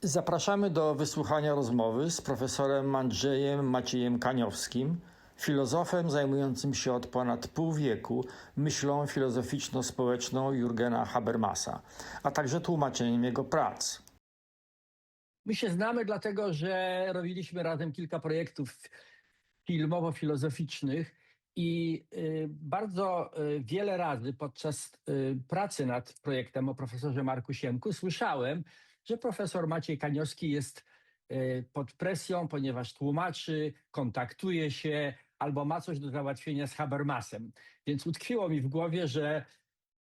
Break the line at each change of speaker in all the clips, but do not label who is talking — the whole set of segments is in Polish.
Zapraszamy do wysłuchania rozmowy z profesorem Andrzejem Kaniowskim, filozofem zajmującym się od ponad pół wieku myślą filozoficzno-społeczną Jürgena Habermasa, a także tłumaczeniem jego prac.
My się znamy dlatego, że robiliśmy razem kilka projektów filmowo-filozoficznych i bardzo wiele razy podczas pracy nad projektem o profesorze Marku Siemku słyszałem, że profesor Maciej Kaniowski jest pod presją, ponieważ tłumaczy, kontaktuje się albo ma coś do załatwienia z Habermasem. Więc utkwiło mi w głowie, że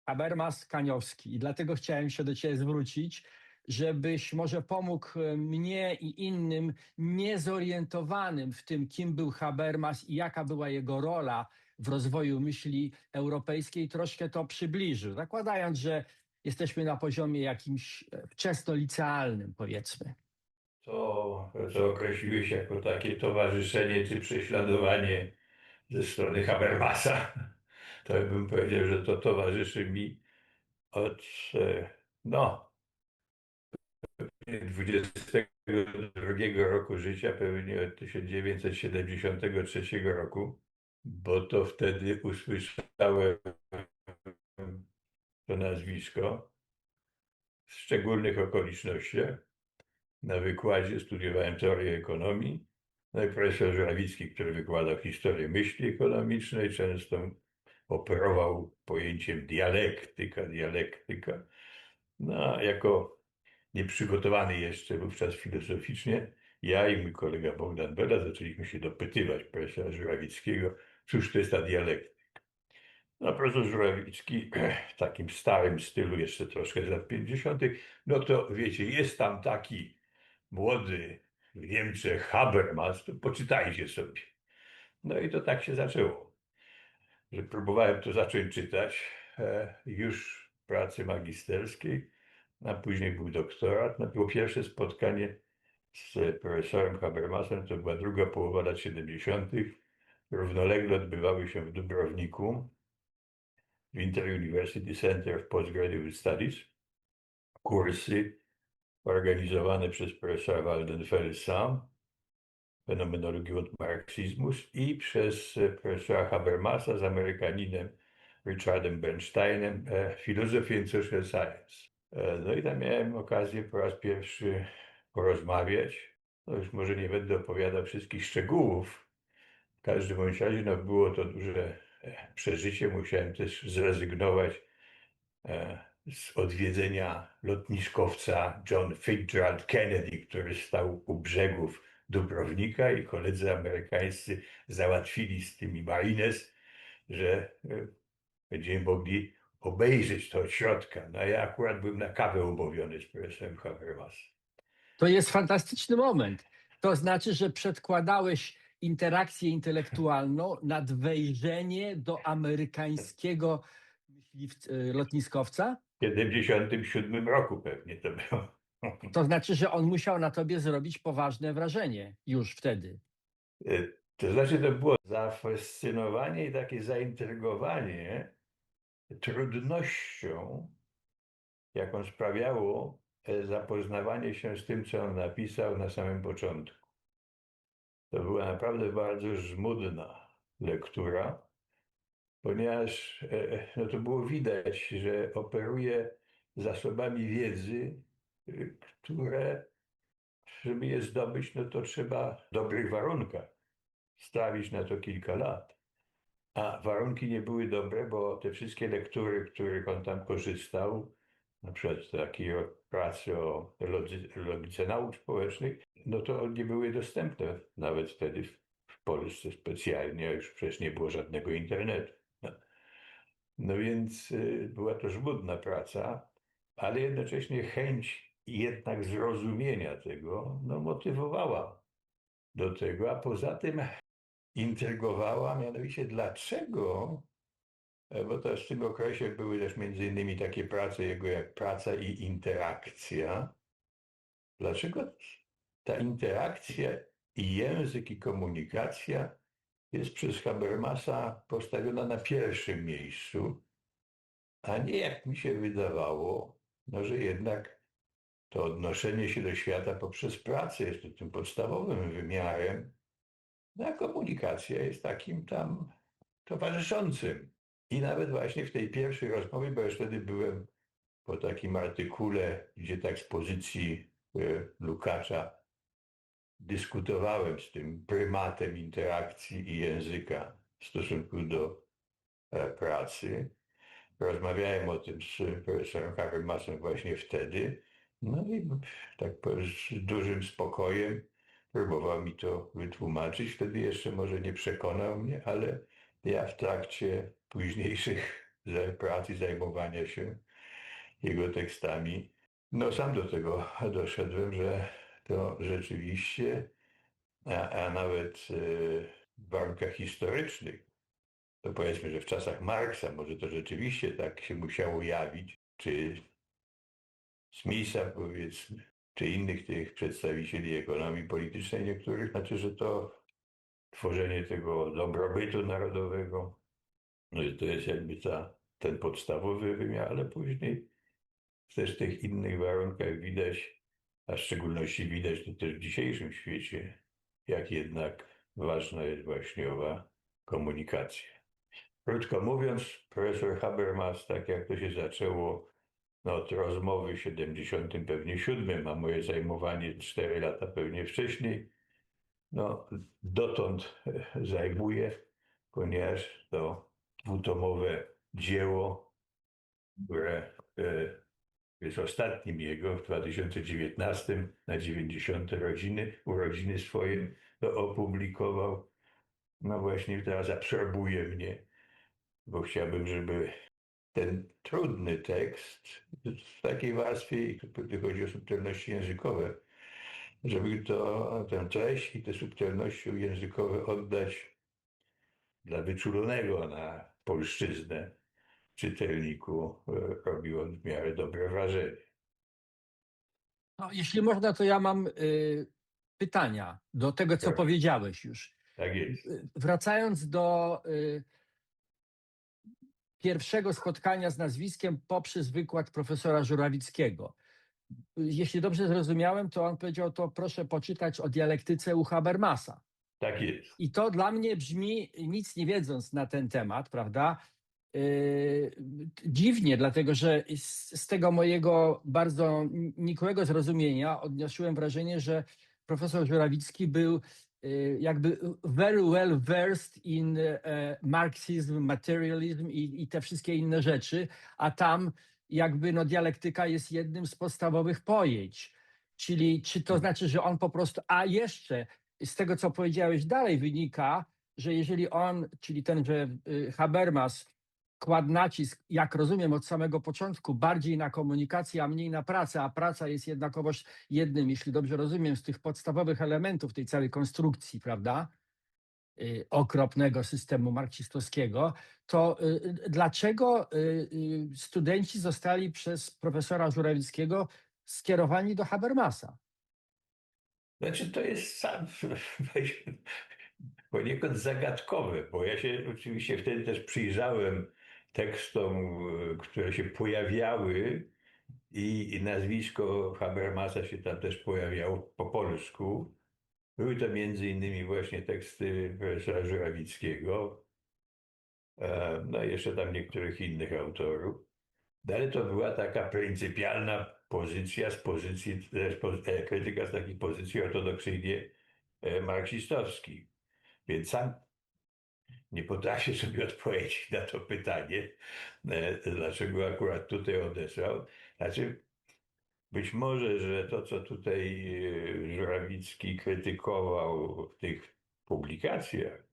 Habermas Kaniowski i dlatego chciałem się do Ciebie zwrócić, żebyś może pomógł mnie i innym niezorientowanym w tym, kim był Habermas i jaka była jego rola w rozwoju myśli europejskiej, troszkę to przybliżył, zakładając, że jesteśmy na poziomie jakimś wczesnolicealnym, powiedzmy.
To, co określiłeś jako takie towarzyszenie czy prześladowanie ze strony Habermasa, to bym powiedział, że to towarzyszy mi od, no, 22 roku życia, pewnie od 1973 roku, bo to wtedy usłyszałem to nazwisko w szczególnych okolicznościach. Na wykładzie studiowałem teorię ekonomii. No i profesor Żurawicki, który wykładał historię myśli ekonomicznej, często operował pojęciem dialektyka. No, a jako nieprzygotowany jeszcze wówczas filozoficznie, ja i mój kolega Bogdan Bela zaczęliśmy się dopytywać profesora Żurawickiego, cóż to jest ta dialektyka. No, profesor Żurawicki w takim starym stylu, jeszcze troszkę z lat 50., no to wiecie, jest tam taki młody w Niemczech Habermas, to poczytajcie sobie. No i to tak się zaczęło, że próbowałem to zacząć czytać już w pracy magisterskiej, a później był doktorat. No, było pierwsze spotkanie z profesorem Habermasem, to była druga połowa lat 70. Równolegle odbywały się w Dubrowniku, w Inter-University Center of Postgraduate Studies, kursy organizowane przez profesora Waldenfelsa, fenomenologię od marksizmus, i przez profesora Habermasa z Amerykaninem Richardem Bernsteinem, Philosophy and Social Science. No i tam miałem okazję po raz pierwszy porozmawiać. No już może nie będę opowiadał wszystkich szczegółów. W każdym bądź razie no, było to duże przeżycie. Musiałem też zrezygnować z odwiedzenia lotniskowca John Fitzgerald Kennedy, który stał u brzegów Dubrownika, i koledzy amerykańscy załatwili z tymi Marines, że będziemy mogli obejrzeć to od środka. No ja akurat byłem na kawę umówiony z profesorem Habermasem.
To jest fantastyczny moment. To znaczy, że przedkładałeś interakcję intelektualną nad wejrzenie do amerykańskiego lotniskowca?
W 1977 roku pewnie to było.
To znaczy, że on musiał na tobie zrobić poważne wrażenie już wtedy.
To znaczy, to było zafascynowanie i takie zaintrygowanie trudnością, jaką sprawiało zapoznawanie się z tym, co on napisał na samym początku. To była naprawdę bardzo żmudna lektura, ponieważ no to było widać, że operuje zasobami wiedzy, które, żeby je zdobyć, no to trzeba w dobrych warunkach strawić na to kilka lat. A warunki nie były dobre, bo te wszystkie lektury, których on tam korzystał, na przykład takie prace o logice nauk społecznych, no to nie były dostępne nawet wtedy w Polsce specjalnie, a już przecież nie było żadnego internetu. No więc była to żmudna praca, ale jednocześnie chęć jednak zrozumienia tego no, motywowała do tego, a poza tym intrygowała mianowicie dlaczego, bo też w tym okresie były też między innymi takie prace jego jak Praca i interakcja. Dlaczego ta interakcja i język i komunikacja jest przez Habermasa postawiona na pierwszym miejscu, a nie, jak mi się wydawało, no, że jednak to odnoszenie się do świata poprzez pracę jest tym podstawowym wymiarem, no a komunikacja jest takim tam towarzyszącym. I nawet właśnie w tej pierwszej rozmowie, bo już wtedy byłem po takim artykule, gdzie tak z pozycji Lukacza dyskutowałem z tym prymatem interakcji i języka w stosunku do pracy. Rozmawiałem o tym z profesorem Habermasem właśnie wtedy. No i tak z dużym spokojem próbował mi to wytłumaczyć. Wtedy jeszcze może nie przekonał mnie, ale ja w trakcie późniejszych prac i zajmowania się jego tekstami, no sam do tego doszedłem, że to rzeczywiście, a nawet w warunkach historycznych, to powiedzmy, że w czasach Marksa może to rzeczywiście tak się musiało jawić, czy Smitha powiedzmy, czy innych tych przedstawicieli ekonomii politycznej niektórych, znaczy, że to tworzenie tego dobrobytu narodowego, no i to jest jakby ten podstawowy wymiar, ale później też w tych innych warunkach widać, a w szczególności widać to też w dzisiejszym świecie, jak jednak ważna jest właśnie owa komunikacja. Krótko mówiąc, profesor Habermas, tak jak to się zaczęło od rozmowy w 77, a moje zajmowanie 4 lata pewnie wcześniej, no dotąd zajmuje, ponieważ to dwutomowe dzieło, które jest ostatnim jego w 2019 na 90. urodziny swoje to opublikował. No właśnie teraz absorbuje mnie, bo chciałbym, żeby ten trudny tekst w takiej warstwie, gdy chodzi o subtelności językowe, żeby tę treść i te subtelności językowe oddać dla wyczulonego na polszczyznę czytelniku, robiło w miarę dobre wrażenie.
No, jeśli można, to ja mam pytania do tego, co
Proszę.
powiedziałeś już.
Tak jest.
Wracając do pierwszego spotkania z nazwiskiem poprzez wykład profesora Żurawickiego. Jeśli dobrze zrozumiałem, to on powiedział, to proszę poczytać o dialektyce u Habermasa.
Tak jest.
I to dla mnie brzmi, nic nie wiedząc na ten temat, prawda, dziwnie, dlatego że z tego mojego bardzo nikłego zrozumienia odniosłem wrażenie, że profesor Żurawicki był jakby very well versed in marxism, materialism i te wszystkie inne rzeczy, a tam jakby no dialektyka jest jednym z podstawowych pojęć. Czyli czy to znaczy, że on po prostu, a jeszcze z tego, co powiedziałeś dalej wynika, że jeżeli on, czyli tenże Habermas, kładł nacisk, jak rozumiem, od samego początku bardziej na komunikację, a mniej na pracę, a praca jest jednakowoż jednym, jeśli dobrze rozumiem, z tych podstawowych elementów tej całej konstrukcji, prawda, okropnego systemu marksistowskiego, to dlaczego studenci zostali przez profesora Żurawickiego skierowani do Habermasa?
Znaczy to jest poniekąd zagadkowe, bo ja się oczywiście wtedy też przyjrzałem tekstom, które się pojawiały i nazwisko Habermasa się tam też pojawiało po polsku. Były to między innymi właśnie teksty profesora Żurawickiego, no i jeszcze tam niektórych innych autorów. Ale to była taka pryncypialna pozycja krytyka z takich pozycji ortodoksyjnie marksistowskich. Więc sam nie potrafię sobie odpowiedzieć na to pytanie, dlaczego akurat tutaj odesłał. Znaczy, być może, że to, co tutaj Żurawicki krytykował w tych publikacjach,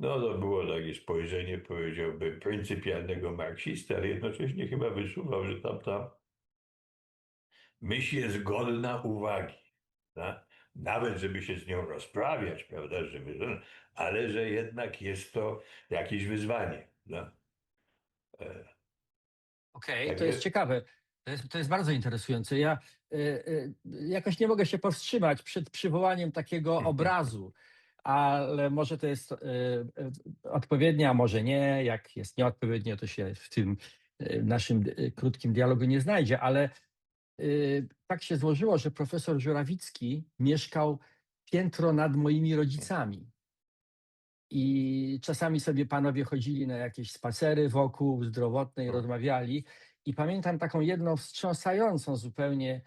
no to było takie spojrzenie, powiedziałbym, pryncypialnego marksisty, ale jednocześnie chyba wyczuwał, że tamta myśl jest godna uwagi. Tak? Nawet, żeby się z nią rozprawiać, prawda, ale że jednak jest to jakieś wyzwanie. Tak?
Okej, to jest ciekawe. To jest bardzo interesujące. Ja jakoś nie mogę się powstrzymać przed przywołaniem takiego obrazu, ale może to jest odpowiednie, a może nie. Jak jest nieodpowiednio, to się w tym naszym krótkim dialogu nie znajdzie, ale tak się złożyło, że profesor Żurawicki mieszkał piętro nad moimi rodzicami. I czasami sobie panowie chodzili na jakieś spacery wokół zdrowotnej, rozmawiali. I pamiętam taką jedną wstrząsającą zupełnie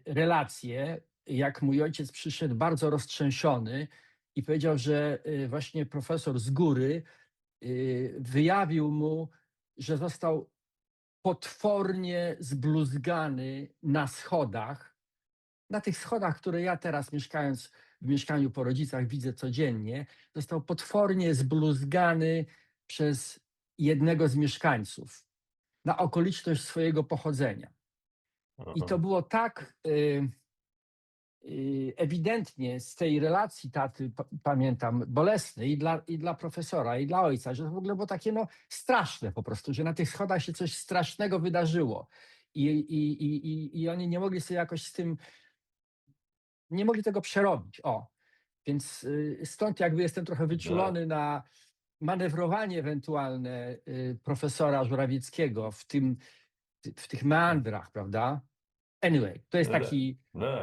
relację, jak mój ojciec przyszedł bardzo roztrzęsiony i powiedział, że właśnie profesor z góry wyjawił mu, że został potwornie zbluzgany na schodach, na tych schodach, które ja teraz mieszkając w mieszkaniu po rodzicach widzę codziennie, został potwornie zbluzgany przez jednego z mieszkańców na okoliczność swojego pochodzenia. I to było tak ewidentnie z tej relacji taty, pamiętam, bolesnej i dla profesora, i dla ojca, że to w ogóle było takie straszne po prostu, że na tych schodach się coś strasznego wydarzyło. I oni nie mogli sobie jakoś z tym, nie mogli tego przerobić. Więc stąd jakby jestem trochę wyczulony na manewrowanie ewentualne profesora Żurawieckiego w tych meandrach, prawda? Anyway, to jest taki...
No,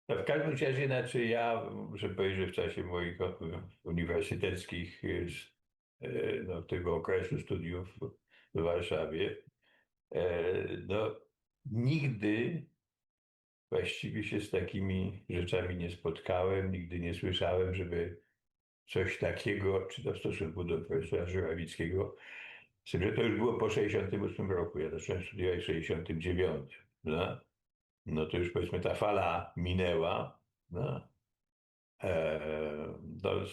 w każdym razie, znaczy ja muszę powiedzieć, że w czasie moich uniwersyteckich, tego okresu studiów w Warszawie, nigdy właściwie się z takimi rzeczami nie spotkałem, nigdy nie słyszałem, żeby coś takiego, czy to w stosunku do profesora Żurawickiego, z tym, że to już było po 1968 roku, ja zacząłem studiować w 1969, no to już powiedzmy ta fala minęła, do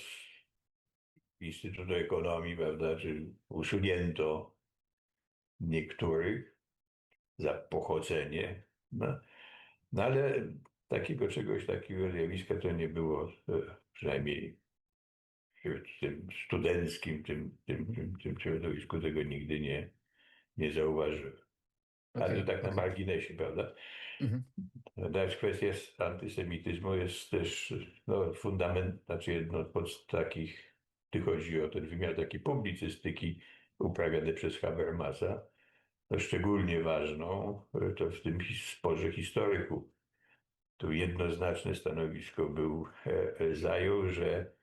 Instytutu Ekonomii, prawda, czy usunięto niektórych za pochodzenie, no ale takiego zjawiska to nie było, przynajmniej w tym studenckim, tym środowisku tego nigdy nie zauważyłem. Ale to tak na marginesie, prawda? Też kwestia antysemityzmu jest też fundament, znaczy jedno z takich, tu chodzi o ten wymiar takiej publicystyki uprawiany przez Habermasa, szczególnie ważną, to w tym sporze historyków. Tu jednoznaczne stanowisko zajął, że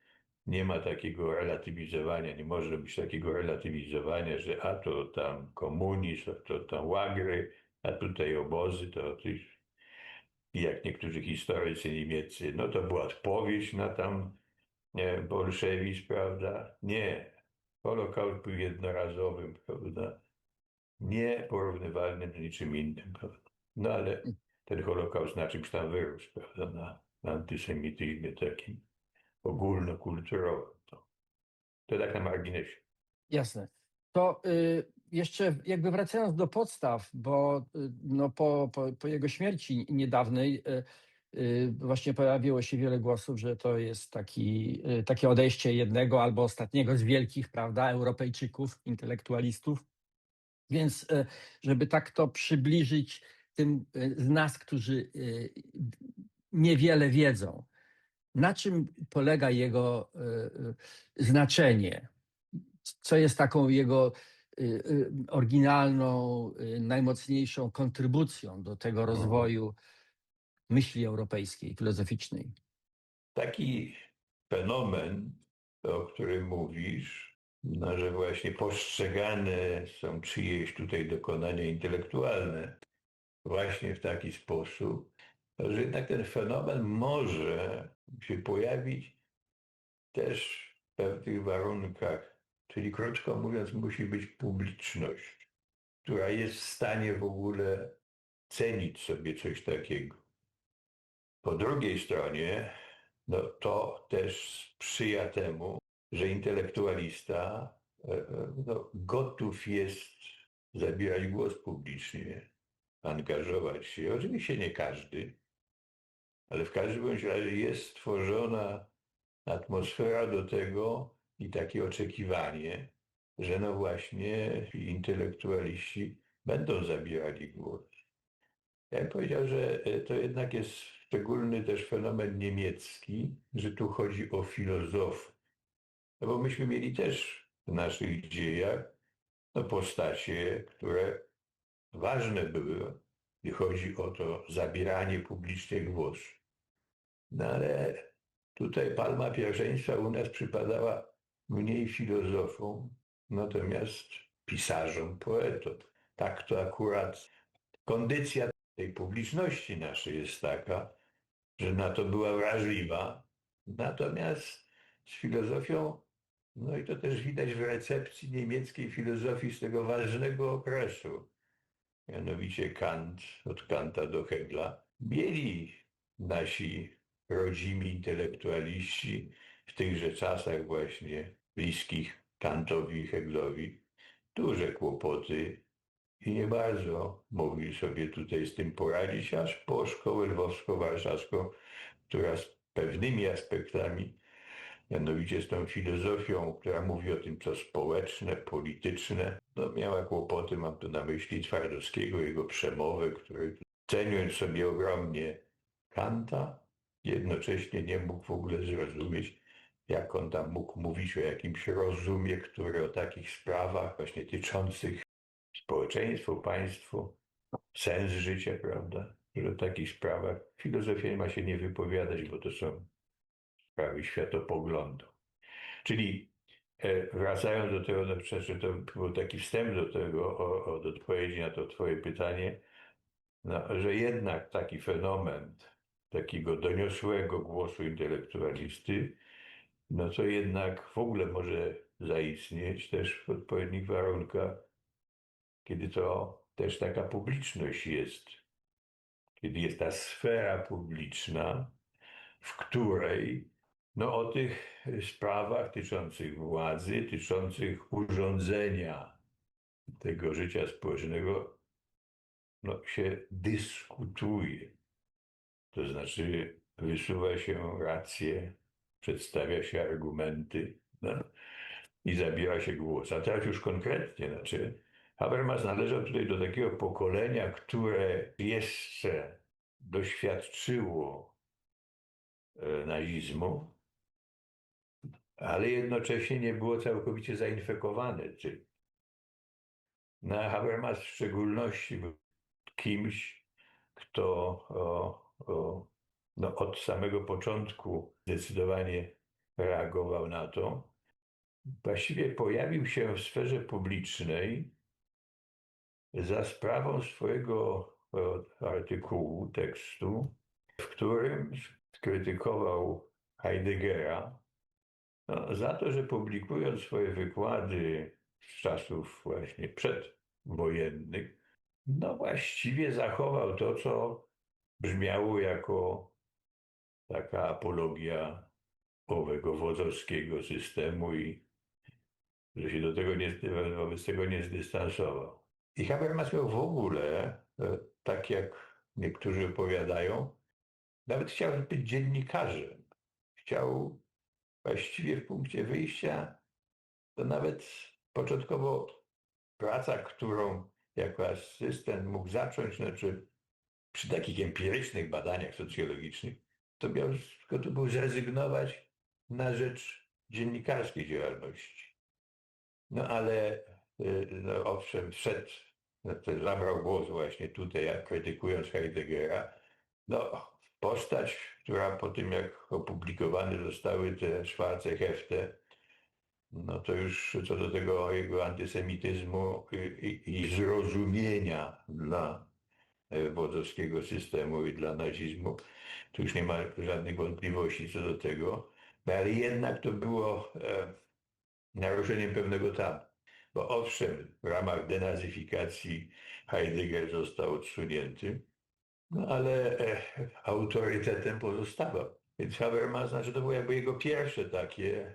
nie ma takiego relatywizowania, nie może być takiego relatywizowania, że a to tam komunizm, a to tam łagry, a tutaj obozy, to jak niektórzy historycy niemieccy, to była odpowiedź na tam bolszewizm, prawda? Nie. Holokaust był jednorazowym, prawda? Nieporównywalnym z niczym innym, prawda? No ale ten Holokaust na czymś tam wyrósł, prawda? Na antysemityzmie takim ogólnokulturowym. To tak na marginesie.
Jasne. To jeszcze jakby wracając do podstaw, bo po jego śmierci niedawnej właśnie pojawiło się wiele głosów, że to jest takie odejście jednego albo ostatniego z wielkich, prawda, Europejczyków, intelektualistów. Więc żeby tak to przybliżyć tym z nas, którzy niewiele wiedzą, na czym polega jego znaczenie? Co jest taką jego oryginalną, najmocniejszą kontrybucją do tego rozwoju myśli europejskiej, filozoficznej?
Taki fenomen, o którym mówisz, że właśnie postrzegane są czyjeś tutaj dokonania intelektualne właśnie w taki sposób, że jednak ten fenomen może się pojawić też w pewnych warunkach. Czyli krótko mówiąc, musi być publiczność, która jest w stanie w ogóle cenić sobie coś takiego. Po drugiej stronie, to też sprzyja temu, że intelektualista gotów jest zabierać głos publicznie, angażować się. Oczywiście nie każdy, ale w każdym bądź razie jest stworzona atmosfera do tego i takie oczekiwanie, że właśnie intelektualiści będą zabierali głos. Ja bym powiedział, że to jednak jest szczególny też fenomen niemiecki, że tu chodzi o filozofów. Bo myśmy mieli też w naszych dziejach postacie, które ważne były, gdy chodzi o to zabieranie publicznie głosu. No ale tutaj palma pierwszeństwa u nas przypadała mniej filozofom, natomiast pisarzom, poetom. Tak to akurat kondycja tej publiczności naszej jest taka, że na to była wrażliwa. Natomiast z filozofią, no i to też widać w recepcji niemieckiej filozofii z tego ważnego okresu, mianowicie Kant, od Kanta do Hegla, mieli nasi rodzimi intelektualiści w tychże czasach właśnie bliskich Kantowi i Heglowi duże kłopoty i nie bardzo mogli sobie tutaj z tym poradzić, aż po szkołę lwowsko-warszawską, która z pewnymi aspektami, mianowicie z tą filozofią, która mówi o tym, co społeczne, polityczne, no miała kłopoty, mam tu na myśli Twardowskiego, jego przemowę, który ceniąc sobie ogromnie Kanta, jednocześnie nie mógł w ogóle zrozumieć, jak on tam mógł mówić o jakimś rozumie, który o takich sprawach właśnie tyczących społeczeństwo, państwo, sens życia, prawda, że o takich sprawach filozofia nie ma się nie wypowiadać, bo to są sprawy światopoglądu. Czyli wracając do tego, że to był taki wstęp do tego, od odpowiedzi na to twoje pytanie, no, że jednak taki fenomen takiego doniosłego głosu intelektualisty, no to jednak w ogóle może zaistnieć też w odpowiednich warunkach, kiedy to też taka publiczność jest, kiedy jest ta sfera publiczna, w której no, o tych sprawach tyczących władzy, tyczących urządzenia tego życia społecznego no, się dyskutuje. To znaczy wysuwa się racje, przedstawia się argumenty, no, i zabiera się głos. A teraz już konkretnie, znaczy Habermas należał tutaj do takiego pokolenia, które jeszcze doświadczyło nazizmu, ale jednocześnie nie było całkowicie zainfekowane tym. No, Habermas w szczególności był kimś, kto no, od samego początku zdecydowanie reagował na to. Właściwie pojawił się w sferze publicznej za sprawą swojego artykułu, tekstu, w którym skrytykował Heideggera no, za to, że publikując swoje wykłady z czasów właśnie przedwojennych, no właściwie zachował to, co brzmiało jako taka apologia owego wodzowskiego systemu i że się do tego wobec tego nie zdystansował. I Habermas miał w ogóle, tak jak niektórzy opowiadają, nawet chciał być dziennikarzem. Chciał właściwie w punkcie wyjścia, to nawet początkowo praca, którą jako asystent mógł zacząć, znaczy przy takich empirycznych badaniach socjologicznych, to był zrezygnować na rzecz dziennikarskiej działalności. No ale no, owszem, zabrał głos właśnie tutaj, krytykując Heideggera. No, postać, która po tym, jak opublikowane zostały te czwarte hefte, no to już co do tego jego antysemityzmu i zrozumienia dla wodzowskiego systemu i dla nazizmu, tu już nie ma żadnych wątpliwości co do tego, ale jednak to było naruszeniem pewnego tabu. Bo owszem, w ramach denazyfikacji Heidegger został odsunięty, no ale autorytetem pozostawał. Więc Habermas, znaczy to było jakby jego pierwsze takie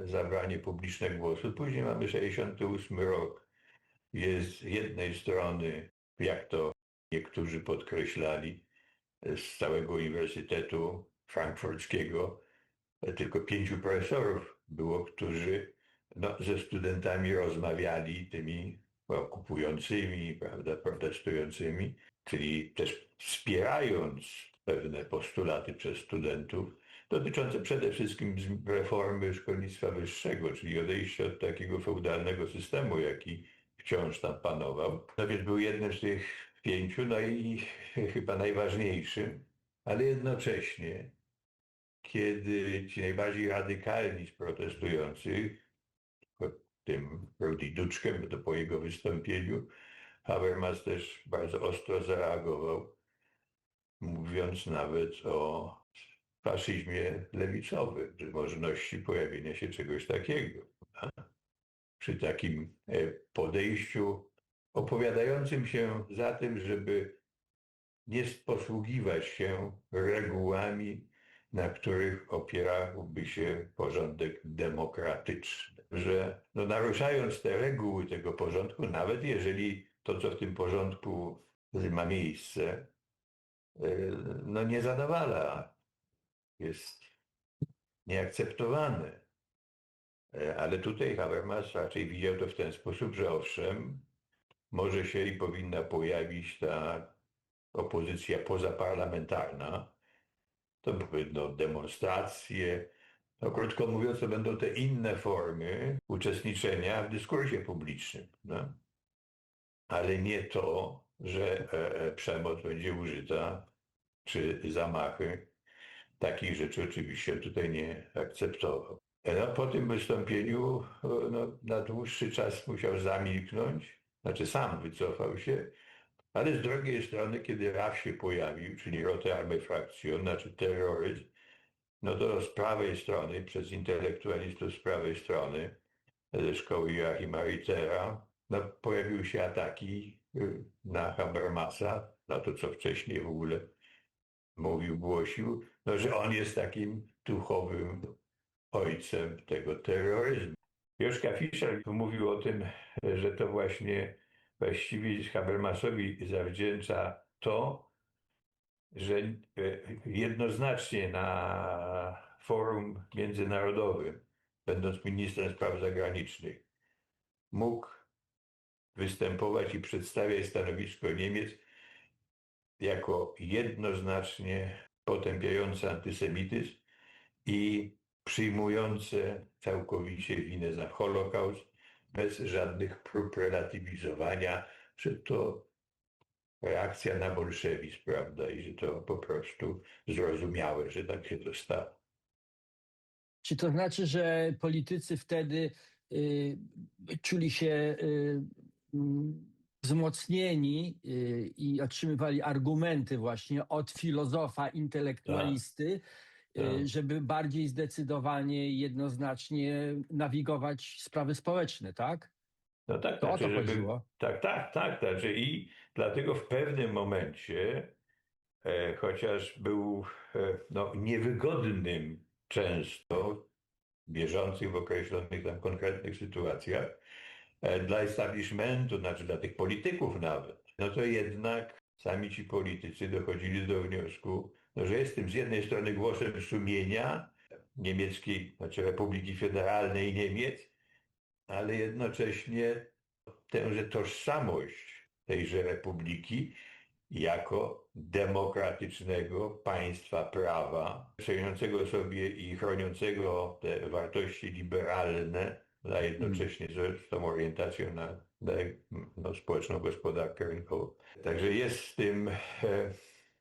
zabranie publiczne głosu. Później mamy 68 rok. Jest z jednej strony, jak to niektórzy podkreślali, z całego Uniwersytetu Frankfurckiego tylko 5 profesorów było, którzy no, ze studentami rozmawiali, tymi okupującymi, prawda, protestującymi, czyli też wspierając pewne postulaty przez studentów dotyczące przede wszystkim reformy szkolnictwa wyższego, czyli odejścia od takiego feudalnego systemu, jaki wciąż tam panował. No więc był jednym z tych 5, no i chyba najważniejszym, ale jednocześnie, kiedy ci najbardziej radykalni z protestujących, tym Rudi Dutschkem, bo to po jego wystąpieniu, Habermas też bardzo ostro zareagował, mówiąc nawet o faszyzmie lewicowym, że możliwości pojawienia się czegoś takiego. Przy takim podejściu opowiadającym się za tym, żeby nie posługiwać się regułami, na których opierałby się porządek demokratyczny. Że no, naruszając te reguły tego porządku, nawet jeżeli to, co w tym porządku ma miejsce, no nie zadowala, jest nieakceptowane. Ale tutaj Habermas raczej widział to w ten sposób, że owszem, może się i powinna pojawić ta opozycja pozaparlamentarna. To będą demonstracje. No, krótko mówiąc, to będą te inne formy uczestniczenia w dyskursie publicznym. No. Ale nie to, że przemoc będzie użyta, czy zamachy. Takich rzeczy oczywiście tutaj nie akceptował. No, po tym wystąpieniu no, na dłuższy czas musiał zamilknąć, znaczy sam wycofał się, ale z drugiej strony, kiedy RAF się pojawił, czyli Rote Armee Fraktion, znaczy terroryzm, no to z prawej strony, przez intelektualistów z prawej strony, ze szkoły Joachima Reitera, no, pojawiły się ataki na Habermasa, na to, co wcześniej w ogóle mówił, głosił, no, że on jest takim duchowym ojcem tego terroryzmu. Jürgen Fischer mówił o tym, że to właściwie Habermasowi zawdzięcza to, że jednoznacznie na forum międzynarodowym, będąc ministrem spraw zagranicznych, mógł występować i przedstawiać stanowisko Niemiec jako jednoznacznie potępiające antysemityzm i przyjmujące całkowicie winę za Holokaust, bez żadnych prób relatywizowania, że to reakcja na bolszewizm, prawda, i że to po prostu zrozumiałe, że tak się to stało.
Czy to znaczy, że politycy wtedy czuli się wzmocnieni i otrzymywali argumenty właśnie od filozofa, intelektualisty, żeby bardziej zdecydowanie i jednoznacznie nawigować sprawy społeczne, tak?
No tak,
To o to
żeby,
chodziło.
tak. Znaczy i dlatego w pewnym momencie, chociaż był no, niewygodnym często, bieżących w określonych tam konkretnych sytuacjach, dla establishmentu, znaczy dla tych polityków nawet, no to jednak sami ci politycy dochodzili do wniosku, no, że jestem z jednej strony głosem sumienia niemieckiej, znaczy Republiki Federalnej Niemiec, ale jednocześnie tęże tożsamość tejże republiki jako demokratycznego państwa prawa, ceniącego sobie i chroniącego te wartości liberalne, a jednocześnie z tą orientacją na no, społeczną gospodarkę rynkową. Także jest z tym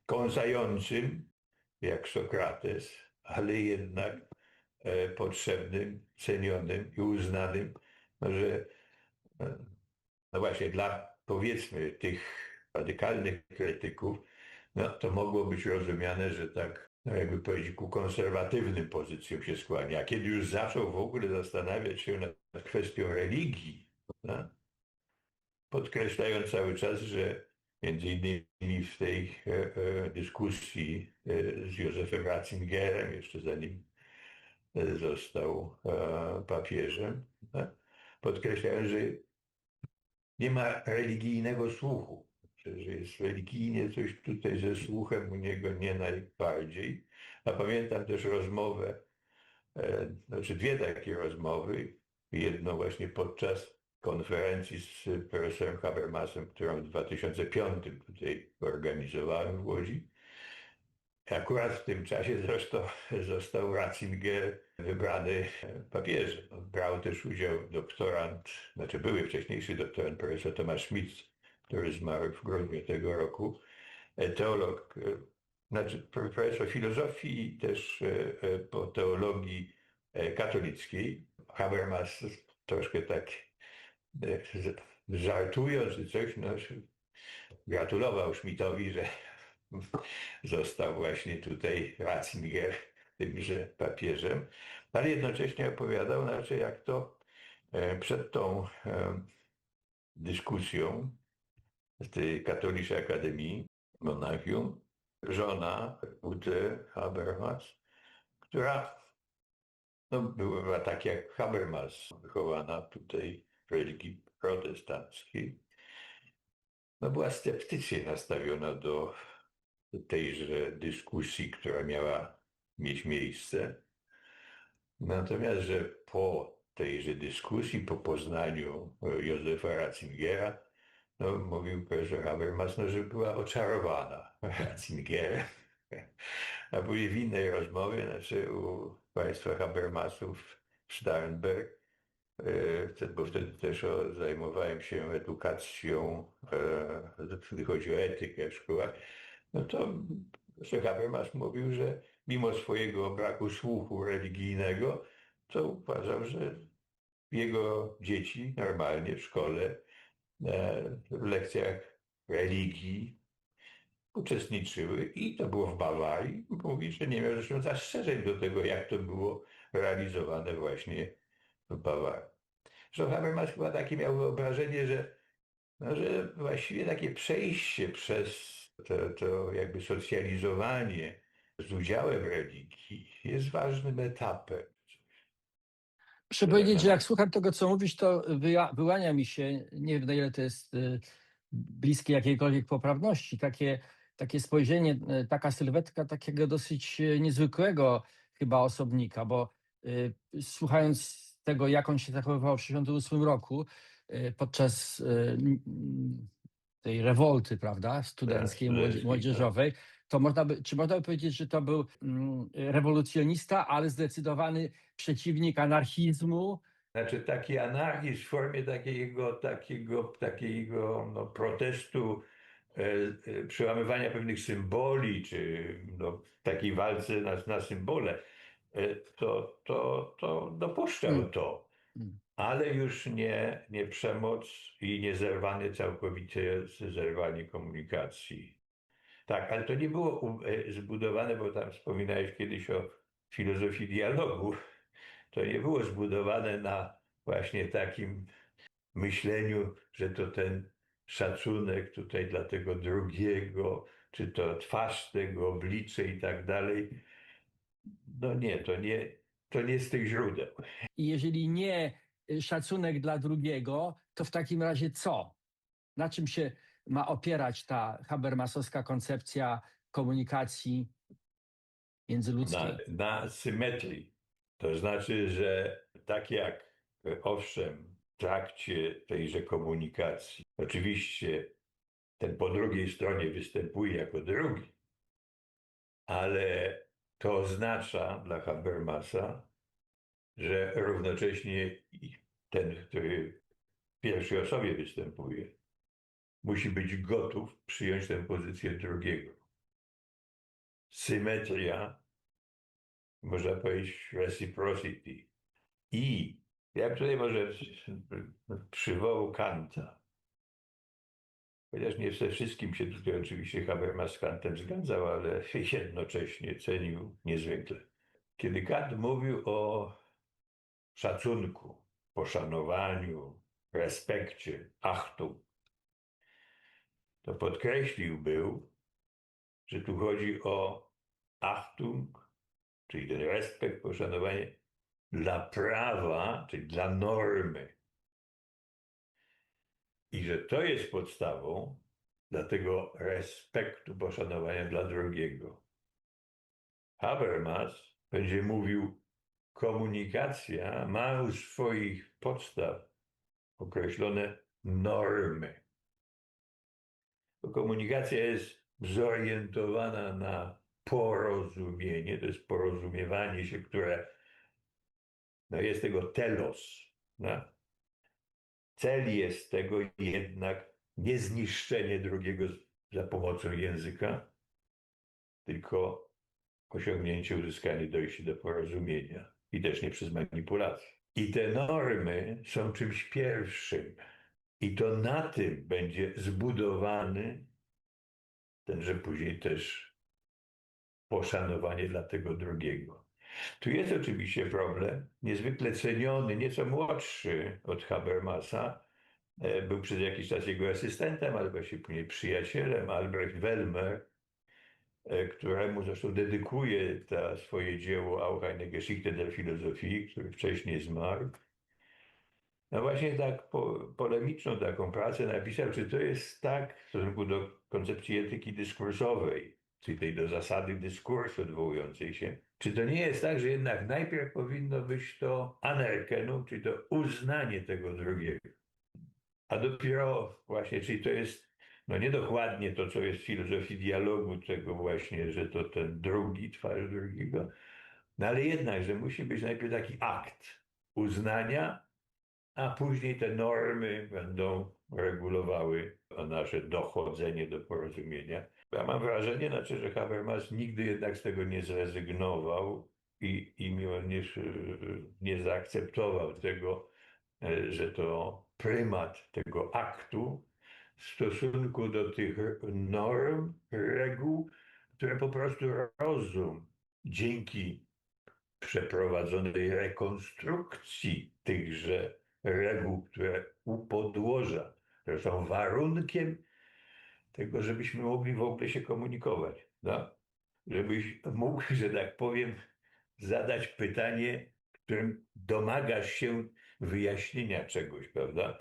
kąsającym, jak Sokrates, ale jednak potrzebnym, cenionym i uznanym, że no właśnie dla powiedzmy tych radykalnych krytyków, no to mogło być rozumiane, że tak, no jakby powiedzieć, ku konserwatywnym pozycjom się skłania. A kiedy już zaczął w ogóle zastanawiać się nad kwestią religii, no, podkreślając cały czas, że między innymi w tej dyskusji z Józefem Ratzingerem, jeszcze zanim został papieżem, no, podkreślając, że nie ma religijnego słuchu, że jest religijnie coś tutaj ze słuchem u niego nie najbardziej. A pamiętam też rozmowę, znaczy dwie takie rozmowy. Jedną właśnie podczas konferencji z profesorem Habermasem, którą w 2005 tutaj organizowałem w Łodzi. Akurat w tym czasie zresztą został Ratzinger wybrany papieżem. Brał też udział doktorant, znaczy były wcześniejszy doktorant profesor Thomas Schmidt który zmarł w grudniu tego roku, teolog, znaczy profesor filozofii i też po teologii katolickiej. Habermas troszkę tak żartując czy coś, no, gratulował Schmidtowi, że został właśnie tutaj Ratzinger tymże papieżem, ale jednocześnie opowiadał, znaczy jak to przed tą dyskusją z tej katolickiej akademii Monachium żona Ute Habermas, która no, była tak jak Habermas, wychowana tutaj w religii protestanckiej, no, była sceptycznie nastawiona do tejże dyskusji, która miała mieć miejsce. Natomiast, że po tejże dyskusji, po poznaniu Józefa Ratzingera, no, mówił profesor Habermas, no, że była oczarowana Ratzingerem. A byli w innej rozmowie, znaczy u państwa Habermasów w Starnberg, bo wtedy też zajmowałem się edukacją, jeśli chodzi o etykę w szkołach, no to Habermas mówił, że mimo swojego braku słuchu religijnego, to uważał, że jego dzieci normalnie w szkole, w lekcjach religii uczestniczyły i to było w Bawarii. Mówi, że nie miał zresztą zastrzeżeń do tego, jak to było realizowane właśnie w Bawarii. Zresztą Habermas chyba takie miał wyobrażenie, że, no, że właściwie takie przejście przez to jakby socjalizowanie z udziałem religii jest ważnym etapem.
Muszę powiedzieć, że jak słucham tego, co mówisz, to wyłania mi się, nie wiem na ile to jest bliskie jakiejkolwiek poprawności, takie spojrzenie, taka sylwetka takiego dosyć niezwykłego chyba osobnika, bo słuchając tego, jak on się zachowywał w 1968 roku podczas tej rewolty, prawda, studenckiej, młodzieżowej, to czy można by powiedzieć, że to był rewolucjonista, ale zdecydowany przeciwnik anarchizmu?
Znaczy taki anarchizm w formie takiego no, protestu, przełamywania pewnych symboli, czy no, takiej walce na symbole, to dopuszczał to. Ale już nie przemoc i nie całkowicie zerwanie komunikacji. Tak, ale to nie było zbudowane, bo tam wspominałeś kiedyś o filozofii dialogu. To nie było zbudowane na właśnie takim myśleniu, że to ten szacunek tutaj dla tego drugiego, czy to twarz tego, oblicze i tak dalej. No nie, to nie z tych źródeł.
I jeżeli nie szacunek dla drugiego, to w takim razie co? Na czym się ma opierać ta habermasowska koncepcja komunikacji międzyludzkiej?
Na symetrii. To znaczy, że tak jak owszem, w trakcie tejże komunikacji, oczywiście ten po drugiej stronie występuje jako drugi, ale to oznacza dla Habermasa, że równocześnie ten, który w pierwszej osobie występuje, musi być gotów przyjąć tę pozycję drugiego. Symetria, można powiedzieć reciprocity. I ja tutaj może przywołał Kanta. Chociaż nie ze wszystkim się tutaj oczywiście Habermas z Kantem zgadzał, ale jednocześnie cenił niezwykle. Kiedy Kant mówił o szacunku, poszanowaniu, respekcie, Achtung, to podkreślił był, że tu chodzi o Achtung, czyli ten respekt, poszanowanie dla prawa, czyli dla normy. I że to jest podstawą dla tego respektu, poszanowania dla drugiego. Habermas będzie mówił, komunikacja ma u swoich podstaw określone normy. Bo komunikacja jest zorientowana na porozumienie, to jest porozumiewanie się, które no jest tego telos. No? Cel jest tego jednak nie zniszczenie drugiego za pomocą języka, tylko osiągnięcie, uzyskanie, dojście do porozumienia i też nie przez manipulację. I te normy są czymś pierwszym. I to na tym będzie zbudowany tenże później też poszanowanie dla tego drugiego. Tu jest oczywiście problem, niezwykle ceniony, nieco młodszy od Habermasa, był przez jakiś czas jego asystentem, ale właściwie później przyjacielem, Albrecht Wellmer, któremu zresztą dedykuje to swoje dzieło Auch eine Geschichte der Philosophie, który wcześniej zmarł. No właśnie tak polemiczną taką pracę napisał, czy to jest tak w stosunku do koncepcji etyki dyskursowej, czyli tej do zasady dyskursu odwołującej się, czy to nie jest tak, że jednak najpierw powinno być to Anerkennung, czyli to uznanie tego drugiego, a dopiero właśnie, czyli to jest no niedokładnie to, co jest w filozofii dialogu, tego właśnie, że to ten drugi, twarz drugiego, no ale jednak, że musi być najpierw taki akt uznania, a później te normy będą regulowały nasze dochodzenie do porozumienia. Ja mam wrażenie, znaczy, że Habermas nigdy jednak z tego nie zrezygnował i nie zaakceptował tego, że to prymat tego aktu w stosunku do tych norm, reguł, które po prostu rozum dzięki przeprowadzonej rekonstrukcji tychże reguł, które u podłoża, które są warunkiem tego, żebyśmy mogli w ogóle się komunikować. No? Żebyś mógł, że tak powiem, zadać pytanie, którym domagasz się wyjaśnienia czegoś, prawda?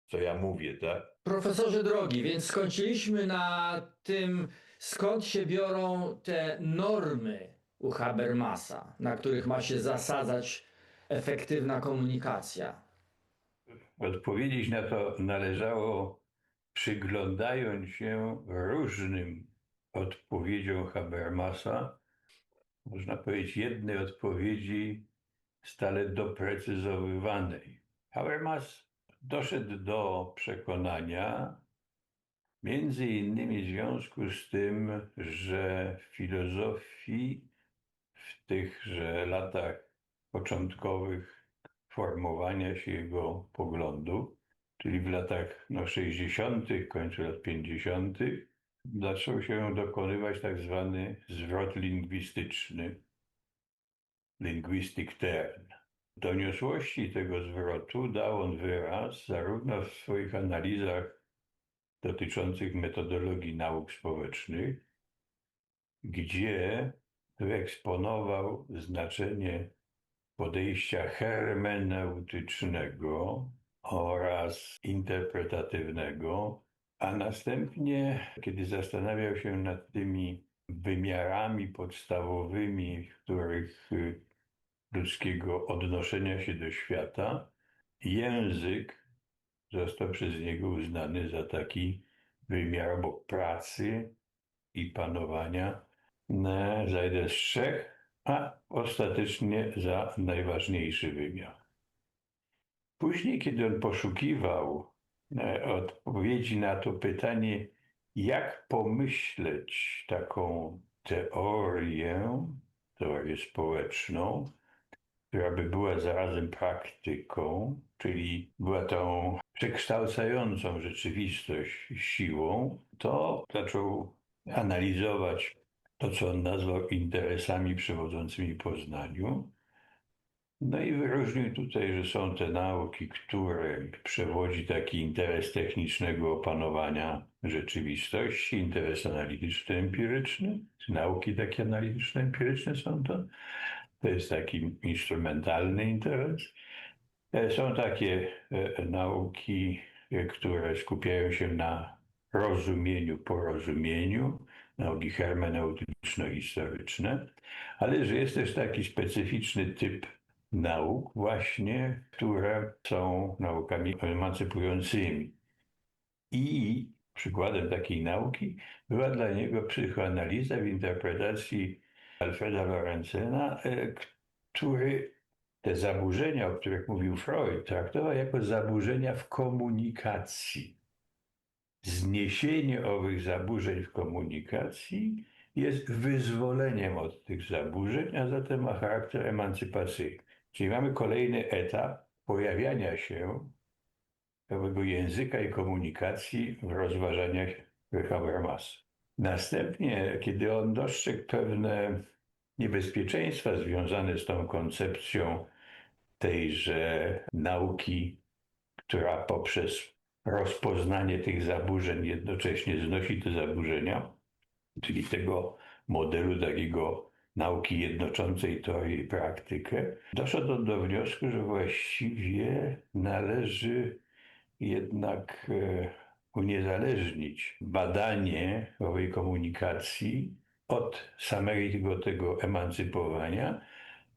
Co ja mówię, tak?
Profesorze drogi, więc skończyliśmy na tym, skąd się biorą te normy u Habermasa, na których ma się zasadzać efektywna komunikacja.
Odpowiedzieć na to należało, przyglądając się różnym odpowiedziom Habermasa, można powiedzieć jednej odpowiedzi stale doprecyzowywanej. Habermas doszedł do przekonania, między innymi w związku z tym, że w filozofii w tychże latach początkowych formowania się jego poglądów, czyli w latach 60., końcu lat 50., zaczął się dokonywać tak zwany zwrot lingwistyczny, linguistic turn. Doniosłości tego zwrotu dał on wyraz zarówno w swoich analizach dotyczących metodologii nauk społecznych, gdzie wyeksponował znaczenie podejścia hermeneutycznego oraz interpretatywnego, a następnie, kiedy zastanawiał się nad tymi wymiarami podstawowymi, w których ludzkiego odnoszenia się do świata, język został przez niego uznany za taki wymiar obok pracy i panowania, za jeden z trzech, a ostatecznie za najważniejszy wymiar. Później, kiedy on poszukiwał odpowiedzi na to pytanie, jak pomyśleć taką teorię społeczną, która by była zarazem praktyką, czyli była tą przekształcającą rzeczywistość siłą, to zaczął analizować to, co on nazwał interesami przewodzącymi poznaniu. No i wyróżnił tutaj, że są te nauki, które przewodzi taki interes technicznego opanowania rzeczywistości, interes analityczno-empiryczny, nauki takie analityczno-empiryczne są to. To jest taki instrumentalny interes. Są takie nauki, które skupiają się na rozumieniu, porozumieniu, nauki hermeneutyczno-historyczne, ale że jest też taki specyficzny typ nauk właśnie, które są naukami emancypującymi. I przykładem takiej nauki była dla niego psychoanaliza w interpretacji Alfreda Lorenzena, który te zaburzenia, o których mówił Freud, traktował jako zaburzenia w komunikacji. zniesienie owych zaburzeń w komunikacji jest wyzwoleniem od tych zaburzeń, a zatem ma charakter emancypacyjny. Czyli mamy kolejny etap pojawiania się owego języka i komunikacji w rozważaniach Habermasa. Następnie, kiedy on dostrzegł pewne niebezpieczeństwa związane z tą koncepcją tejże nauki, która poprzez rozpoznanie tych zaburzeń jednocześnie znosi te zaburzenia, czyli tego modelu takiego nauki jednoczącej teorię i praktykę, doszedł do wniosku, że właściwie należy jednak uniezależnić badanie owej komunikacji od samego tego emancypowania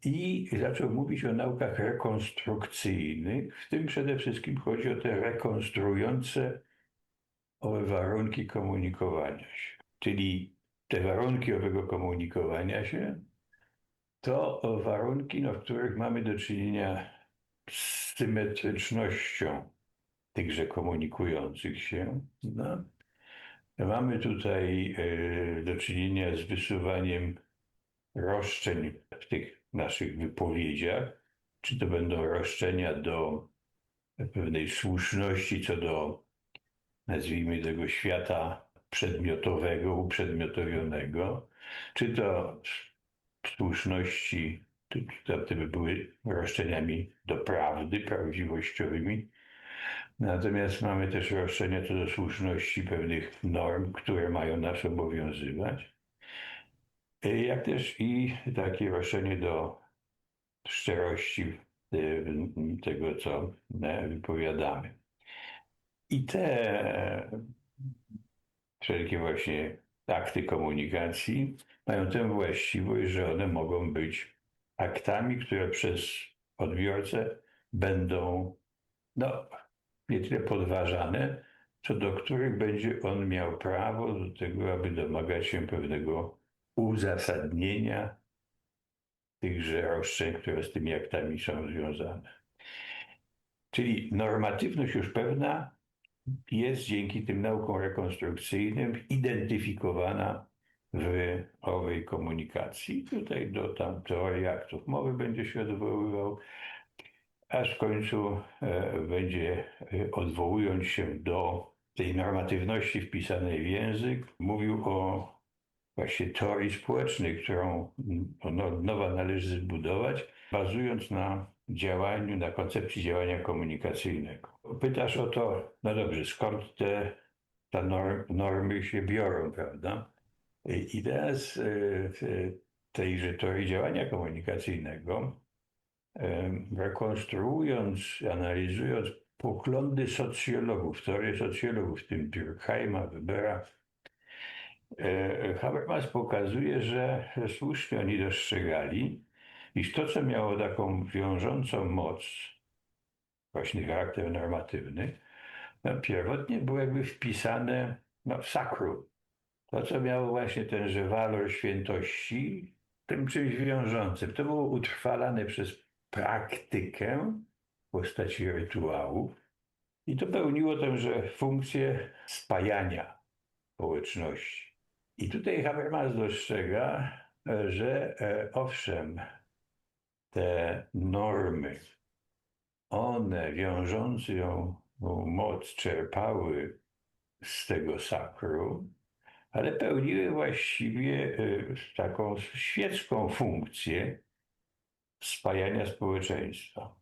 i zaczął mówić o naukach rekonstrukcyjnych. W tym przede wszystkim chodzi o te rekonstruujące owe warunki komunikowania się. Czyli te warunki owego komunikowania się to warunki, w których mamy do czynienia z symetrycznością tychże komunikujących się. No. Mamy tutaj do czynienia z wysuwaniem roszczeń w tych naszych wypowiedziach, czy to będą roszczenia do pewnej słuszności co do, nazwijmy tego, świata przedmiotowego, uprzedmiotowionego, czy to słuszności, te by były roszczeniami do prawdy, prawdziwościowymi. Natomiast mamy też roszczenia co do słuszności pewnych norm, które mają nas obowiązywać, jak też i takie roszczenie do szczerości tego, co wypowiadamy. I te wszelkie właśnie akty komunikacji mają tę właściwość, że one mogą być aktami, które przez odbiorcę będą nie tyle podważane, co do których będzie on miał prawo do tego, aby domagać się pewnego uzasadnienia tychże roszczeń, które z tymi aktami są związane. Czyli normatywność już pewna jest dzięki tym naukom rekonstrukcyjnym identyfikowana w owej komunikacji. Tutaj do tam teorii aktów mowy będzie się odwoływał, aż w końcu będzie, odwołując się do tej normatywności wpisanej w język, mówił o właśnie teorii społecznej, którą od nowa należy zbudować, bazując na działaniu, na koncepcji działania komunikacyjnego. Pytasz o to, no dobrze, skąd te normy się biorą, prawda? I teraz w tejże teorii działania komunikacyjnego, rekonstruując, analizując poglądy socjologów, teorie socjologów, w tym Durkheima, Webera, Habermas pokazuje, że słusznie oni dostrzegali, iż to, co miało taką wiążącą moc, właśnie charakter normatywny, pierwotnie było jakby wpisane w sakrum. To, co miało właśnie tenże walor świętości, tym czymś wiążącym. To było utrwalane przez praktykę w postaci rytuałów i to pełniło tęże funkcję spajania społeczności. I tutaj Habermas dostrzega, że owszem, te normy, one wiążącą moc czerpały z tego sakrum, ale pełniły właściwie taką świecką funkcję spajania społeczeństwa,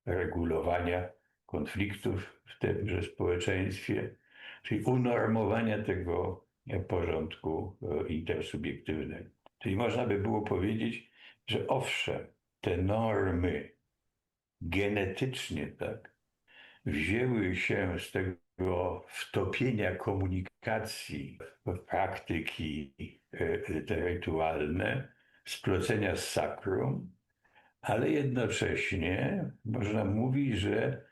regulowania konfliktów w tymże społeczeństwie, czyli unormowania tego porządku intersubiektywnego. Czyli można by było powiedzieć, że owszem, te normy genetycznie wzięły się z tego wtopienia komunikacji w praktyki te rytualne, splocenia z sakrum, ale jednocześnie można mówić, że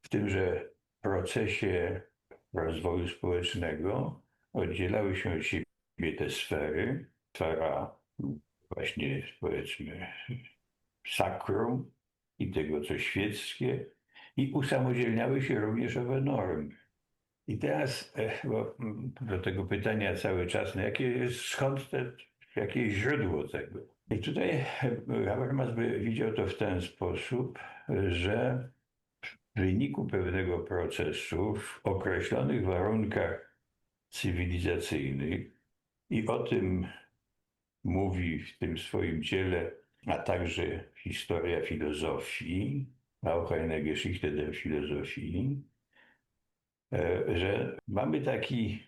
w tymże procesie rozwoju społecznego oddzielały się od siebie te sfery, sfera właśnie powiedzmy sakrum i tego, co świeckie, i usamodzielniały się również owe normy. I teraz bo do tego pytania cały czas, no jakie jest, jakie jest źródło tego? I tutaj Habermas by widział to w ten sposób, że w wyniku pewnego procesu w określonych warunkach cywilizacyjnych, i o tym mówi w tym swoim dziele, a także historia filozofii, auch eine Geschichte der Philosophie, że mamy taki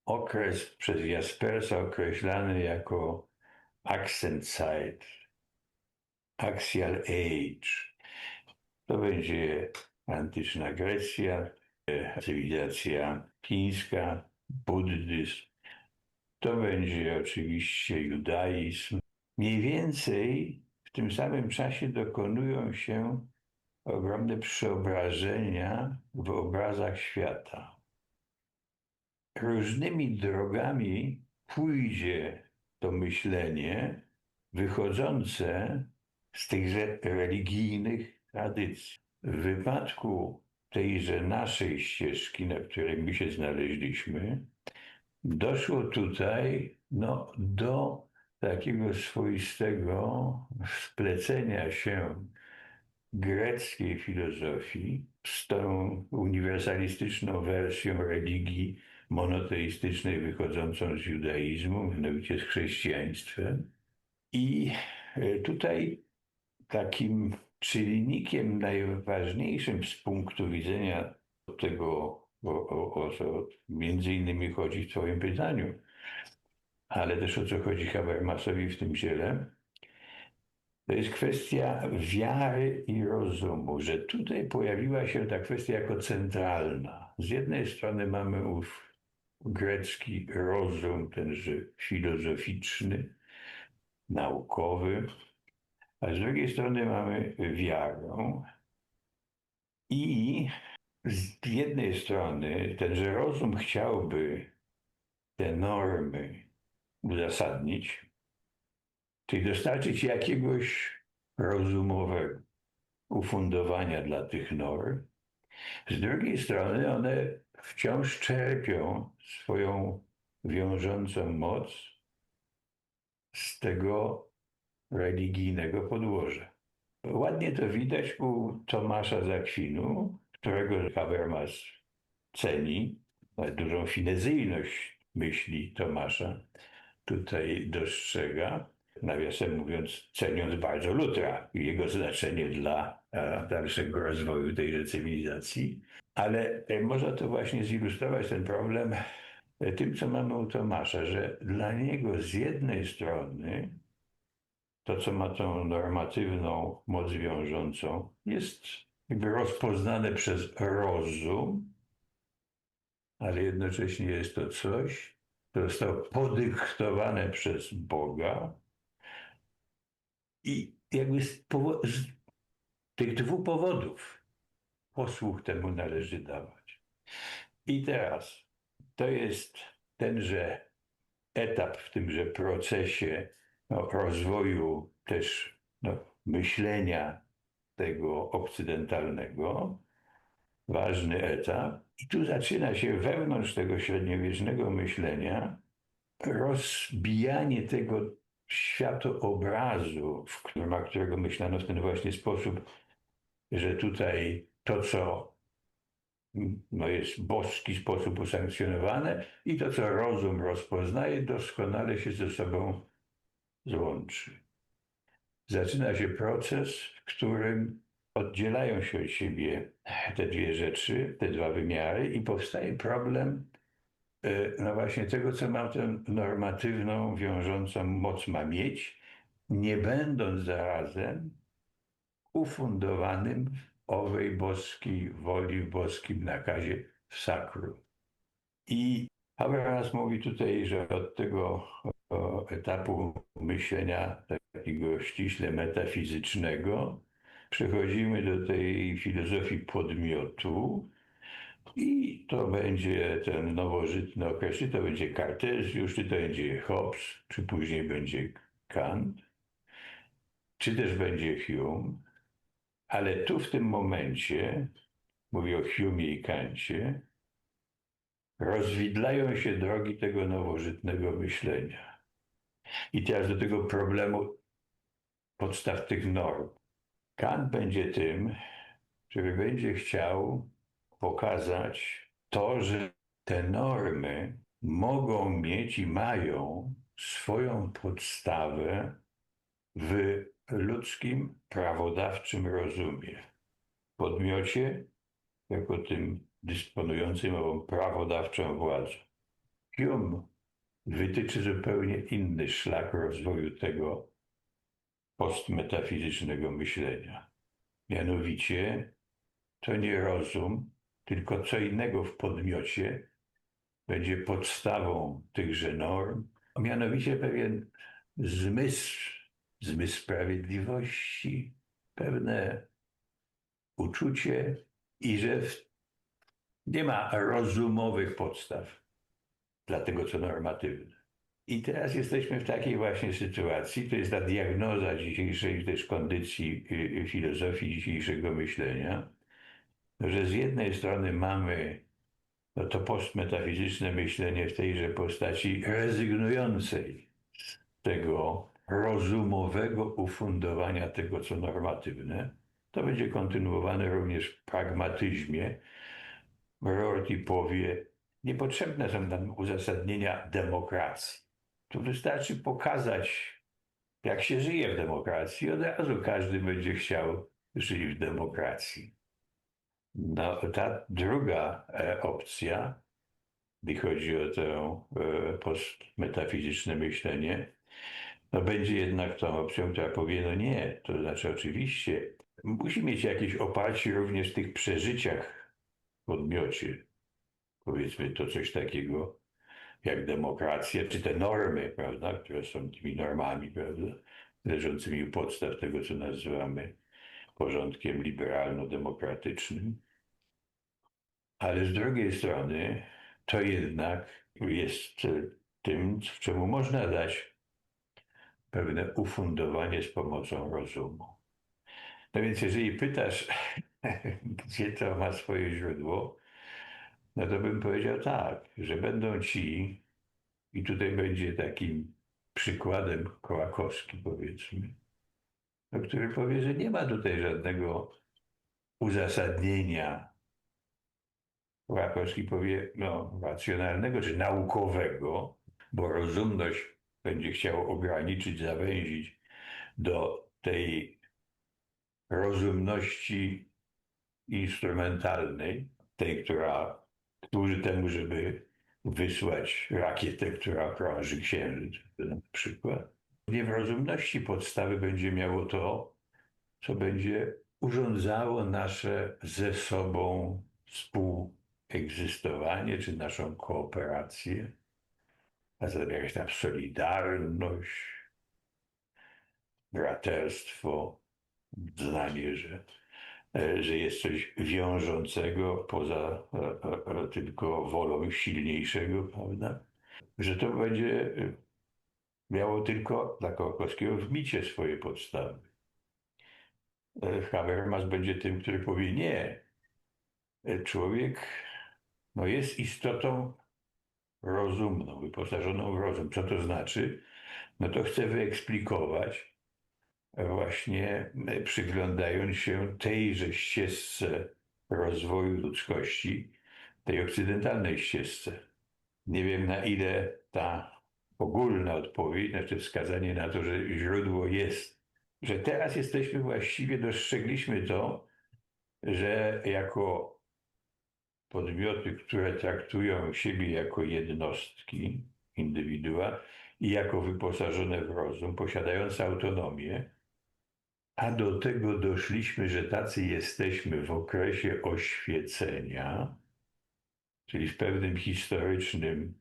okres przez Jaspersa określany jako Achsenzeit, Axial Age. To będzie antyczna Grecja, cywilizacja chińska, buddyzm. To będzie oczywiście judaizm. Mniej więcej w tym samym czasie dokonują się ogromne przeobrażenia w obrazach świata. Różnymi drogami pójdzie to myślenie wychodzące z tychże religijnych tradycji. W wypadku tejże naszej ścieżki, na której my się znaleźliśmy, doszło tutaj do takiego swoistego splecenia się greckiej filozofii z tą uniwersalistyczną wersją religii monoteistycznej wychodzącą z judaizmu, mianowicie z chrześcijaństwem. I tutaj takim czynnikiem najważniejszym z punktu widzenia tego, o co między innymi chodzi w Twoim pytaniu, ale też o co chodzi Habermasowi w tym dziele, to jest kwestia wiary i rozumu, że tutaj pojawiła się ta kwestia jako centralna. Z jednej strony mamy ów grecki rozum, tenże filozoficzny, naukowy, a z drugiej strony mamy wiarę. I z jednej strony tenże rozum chciałby te normy uzasadnić, czyli dostarczyć jakiegoś rozumowego ufundowania dla tych norm. Z drugiej strony one wciąż czerpią swoją wiążącą moc z tego religijnego podłoża. Ładnie to widać u Tomasza z Akwinu, którego Habermas ceni, dużą finezyjność myśli Tomasza tutaj dostrzega, nawiasem mówiąc, ceniąc bardzo Lutra i jego znaczenie dla dalszego rozwoju tejże cywilizacji. Ale można to właśnie zilustrować ten problem tym, co mamy u Tomasza, że dla niego z jednej strony to, co ma tą normatywną moc wiążącą, jest jakby rozpoznane przez rozum, ale jednocześnie jest to coś, co zostało podyktowane przez Boga i jakby z tych dwóch powodów posłuch temu należy dawać. I teraz to jest tenże etap w tymże procesie rozwoju też myślenia tego okcydentalnego, ważny etap. I tu zaczyna się wewnątrz tego średniowiecznego myślenia rozbijanie tego światoobrazu, w ramach którego myślano w ten właśnie sposób, że tutaj to, co jest w boski sposób usankcjonowane i to, co rozum rozpoznaje, doskonale się ze sobą złączy. Zaczyna się proces, w którym oddzielają się od siebie te dwie rzeczy, te dwa wymiary i powstaje problem właśnie tego, co ma tę normatywną, wiążącą moc ma mieć, nie będąc zarazem ufundowanym w owej boskiej woli, w boskim nakazie, w sakrum. I Habermas mówi tutaj, że od tego etapu myślenia takiego ściśle metafizycznego przechodzimy do tej filozofii podmiotu i to będzie ten nowożytny okres, czy to będzie Kartezjusz, czy to będzie Hobbes, czy później będzie Kant, czy też będzie Hume. Ale tu w tym momencie, mówię o Humie i Kancie, rozwidlają się drogi tego nowożytnego myślenia. I teraz do tego problemu podstaw tych norm. Kant będzie tym, który będzie chciał pokazać to, że te normy mogą mieć i mają swoją podstawę w ludzkim prawodawczym rozumie. W podmiocie, jako tym dysponującym ową prawodawczą władzą. Hume wytyczy zupełnie inny szlak rozwoju tego postmetafizycznego myślenia. Mianowicie to nie rozum, tylko co innego w podmiocie będzie podstawą tychże norm, a mianowicie pewien zmysł sprawiedliwości, pewne uczucie i że nie ma rozumowych podstaw dla tego, co normatywne. I teraz jesteśmy w takiej właśnie sytuacji, to jest ta diagnoza dzisiejszej też kondycji filozofii, dzisiejszego myślenia, że z jednej strony mamy to postmetafizyczne myślenie w tejże postaci rezygnującej z tego rozumowego ufundowania tego, co normatywne. To będzie kontynuowane również w pragmatyzmie. Rorty powie, niepotrzebne są nam uzasadnienia demokracji. Tu wystarczy pokazać, jak się żyje w demokracji. Od razu każdy będzie chciał żyć w demokracji. No, ta druga opcja, gdy chodzi o to postmetafizyczne myślenie, no będzie jednak tą opcją, która powie, no nie, to znaczy oczywiście musi mieć jakieś oparcie również w tych przeżyciach w podmiocie. Powiedzmy to coś takiego jak demokracja, czy te normy, prawda, które są tymi normami, prawda, leżącymi u podstaw tego, co nazywamy porządkiem liberalno-demokratycznym. Ale z drugiej strony to jednak jest tym, czemu można dać pewne ufundowanie z pomocą rozumu. No więc jeżeli pytasz, gdzie to ma swoje źródło, no to bym powiedział tak, że będą ci, i tutaj będzie takim przykładem Kołakowski, powiedzmy, no, który powie, że nie ma tutaj żadnego uzasadnienia. Kołakowski powie, no, racjonalnego czy naukowego, bo rozumność będzie chciał ograniczyć, zawęzić do tej rozumności instrumentalnej, tej, która służy temu, żeby wysłać rakietę, która krąży księżyc, na przykład. Nie w rozumności podstawy będzie miało to, co będzie urządzało nasze ze sobą współegzystowanie, czy naszą kooperację, a zatem jakaś tam solidarność, braterstwo, znanie, że jest coś wiążącego poza tylko wolą silniejszego, prawda? Że to będzie miało tylko dla Kołakowskiego w micie swoje podstawy. Habermas będzie tym, który powie nie. Człowiek no, jest istotą rozumną, wyposażoną w rozum. Co to znaczy? No to chce wyeksplikować właśnie przyglądając się tejże ścieżce rozwoju ludzkości, tej okcydentalnej ścieżce. Nie wiem, na ile ta ogólna odpowiedź, znaczy wskazanie na to, że źródło jest, że teraz jesteśmy właściwie, dostrzegliśmy to, że jako podmioty, które traktują siebie jako jednostki, indywidua i jako wyposażone w rozum, posiadające autonomię, a do tego doszliśmy, że tacy jesteśmy w okresie oświecenia, czyli w pewnym historycznym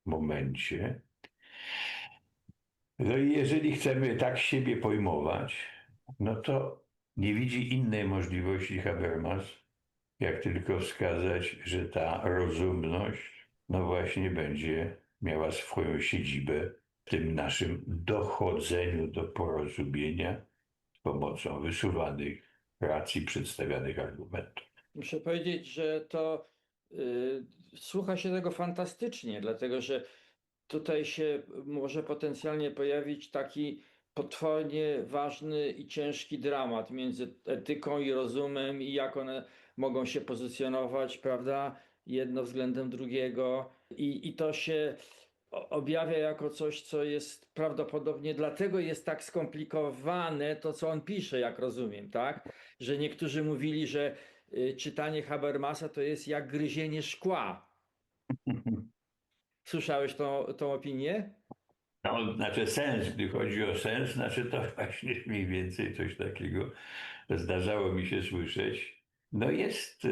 momencie. No i jeżeli chcemy tak siebie pojmować, no to nie widzi innej możliwości Habermas, jak tylko wskazać, że ta rozumność, no właśnie będzie miała swoją siedzibę w tym naszym dochodzeniu do porozumienia z pomocą wysuwanych racji, przedstawianych argumentów.
Muszę powiedzieć, że to Słucha się tego fantastycznie, dlatego że tutaj się może potencjalnie pojawić taki potwornie ważny i ciężki dramat między etyką i rozumem i jak one mogą się pozycjonować, prawda? Jedno względem drugiego. I to się objawia jako coś, co jest prawdopodobnie dlatego jest tak skomplikowane to, co on pisze, jak rozumiem, tak? Że niektórzy mówili, że czytanie Habermasa to jest jak gryzienie szkła. Słyszałeś tą opinię?
No, znaczy sens, gdy chodzi o sens, znaczy to właśnie mniej więcej coś takiego zdarzało mi się słyszeć. No jest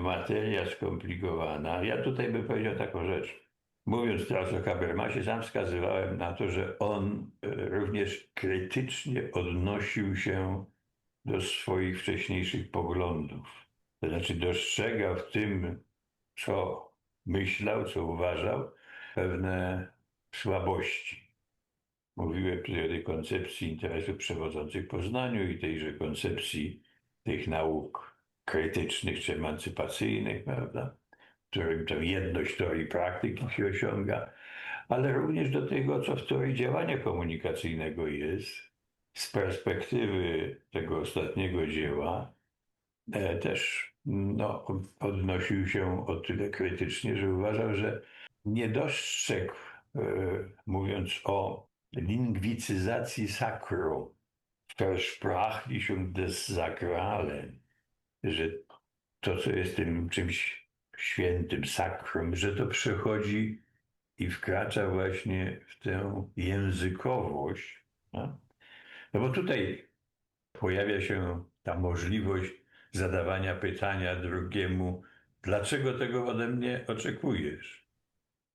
materia skomplikowana. Ja tutaj bym powiedział taką rzecz. Mówiąc teraz o Habermasie, sam wskazywałem na to, że on również krytycznie odnosił się do swoich wcześniejszych poglądów. To znaczy dostrzegał w tym, co myślał, co uważał, pewne słabości. Mówiłem tutaj o tej koncepcji interesów przewodzących poznaniu i tejże koncepcji tych nauk krytycznych czy emancypacyjnych, prawda? W którym tę jedność teorii praktyki się osiąga, ale również do tego, co w teorii działania komunikacyjnego jest, z perspektywy tego ostatniego dzieła, też no, odnosił się o tyle krytycznie, że uważał, że nie dostrzegł, mówiąc o lingwicyzacji sakrum, Versprachlichung des Sakralen, że to, co jest tym czymś świętym, sakrum, że to przechodzi i wkracza właśnie w tę językowość. No, no bo tutaj pojawia się ta możliwość zadawania pytania drugiemu, dlaczego tego ode mnie oczekujesz?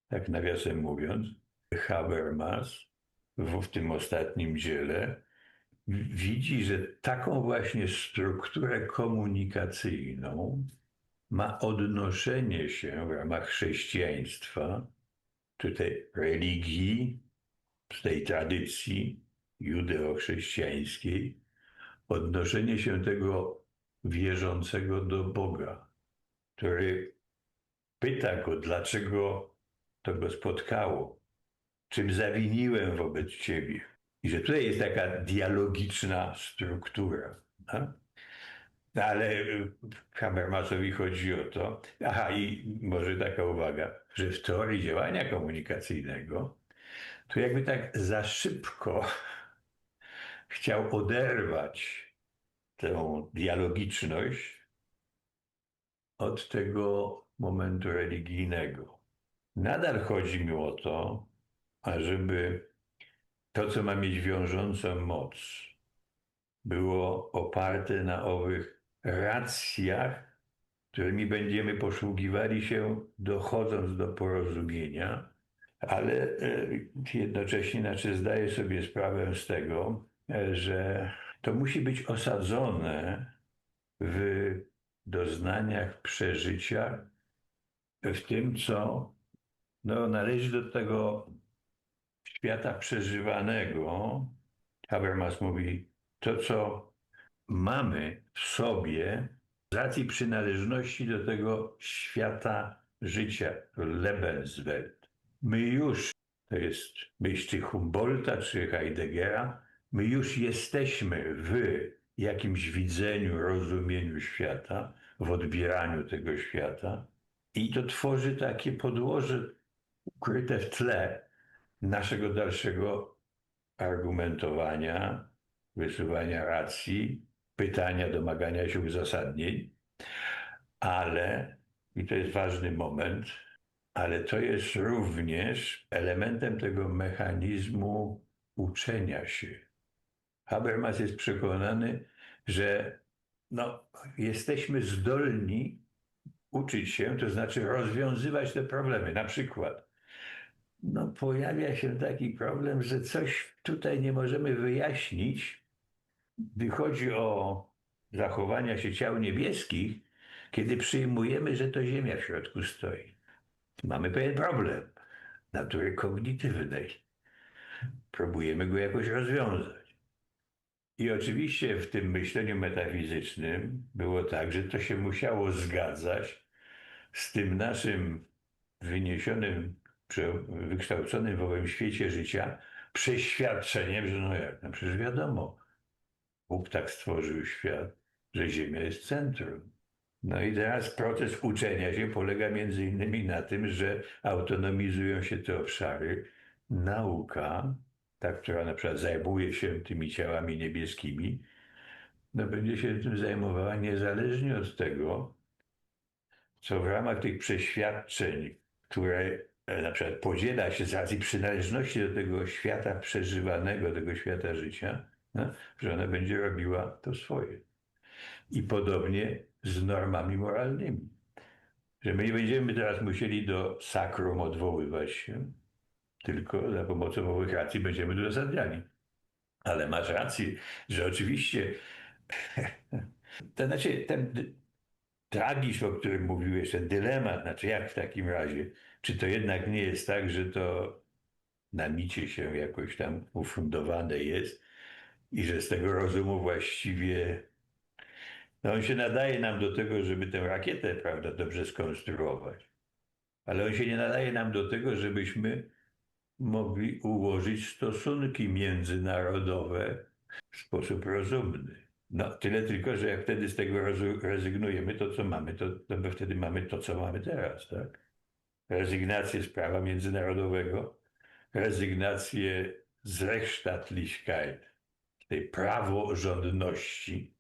Tak nawiasem mówiąc, Habermas w tym ostatnim dziele widzi, że taką właśnie strukturę komunikacyjną ma odnoszenie się w ramach chrześcijaństwa, tutaj religii, z tej tradycji judeo-chrześcijańskiej, odnoszenie się tego wierzącego do Boga, który pyta go, dlaczego to go spotkało, czym zawiniłem wobec ciebie. I że tutaj jest taka dialogiczna struktura. No? Ale Habermasowi chodzi o to, aha, i może taka uwaga, że w teorii działania komunikacyjnego to jakby tak za szybko chciał oderwać tę dialogiczność od tego momentu religijnego. Nadal chodzi mi o to, ażeby to, co ma mieć wiążącą moc, było oparte na owych racjach, którymi będziemy posługiwali się, dochodząc do porozumienia, ale jednocześnie znaczy zdaję sobie sprawę z tego, że to musi być osadzone w doznaniach, przeżyciach, w tym, co no, należy do tego świata przeżywanego. Habermas mówi, to co mamy w sobie z racji przynależności do tego świata życia, Lebenswelt. My już, to jest myśl czy Humboldta, czy Heideggera, my już jesteśmy w jakimś widzeniu, rozumieniu świata, w odbieraniu tego świata i to tworzy takie podłoże ukryte w tle naszego dalszego argumentowania, wysuwania racji, pytania, domagania się uzasadnień, ale, i to jest ważny moment, ale to jest również elementem tego mechanizmu uczenia się. Habermas jest przekonany, że no, jesteśmy zdolni uczyć się, to znaczy rozwiązywać te problemy. Na przykład no, pojawia się taki problem, że coś tutaj nie możemy wyjaśnić, gdy chodzi o zachowania się ciał niebieskich, kiedy przyjmujemy, że to Ziemia w środku stoi. Mamy pewien problem natury kognitywnej. Próbujemy go jakoś rozwiązać. I oczywiście w tym myśleniu metafizycznym było tak, że to się musiało zgadzać z tym naszym wyniesionym, wykształconym w owym świecie życia przeświadczeniem, że no jak, no przecież wiadomo, Bóg tak stworzył świat, że Ziemia jest centrum. No i teraz proces uczenia się polega między innymi na tym, że autonomizują się te obszary. Nauka, ta, która na przykład zajmuje się tymi ciałami niebieskimi, no będzie się tym zajmowała niezależnie od tego, co w ramach tych przeświadczeń, które na przykład podziela się z racji przynależności do tego świata przeżywanego, tego świata życia, no, że ona będzie robiła to swoje. I podobnie z normami moralnymi. Że my nie będziemy teraz musieli do sakrum odwoływać się, tylko za pomocą owych racji będziemy uzasadniani. Ale masz rację, że oczywiście to znaczy ten tragizm, o którym mówiłeś, ten dylemat, znaczy jak w takim razie, czy to jednak nie jest tak, że to na micie się jakoś tam ufundowane jest i że z tego rozumu właściwie no on się nadaje nam do tego, żeby tę rakietę, prawda, dobrze skonstruować. Ale on się nie nadaje nam do tego, żebyśmy mogli ułożyć stosunki międzynarodowe w sposób rozumny. No, tyle tylko, że jak wtedy z tego rezygnujemy, to co mamy, to my wtedy mamy to, co mamy teraz, tak? Rezygnację z prawa międzynarodowego, rezygnację z Rechtsstaatlichkeit, tej praworządności,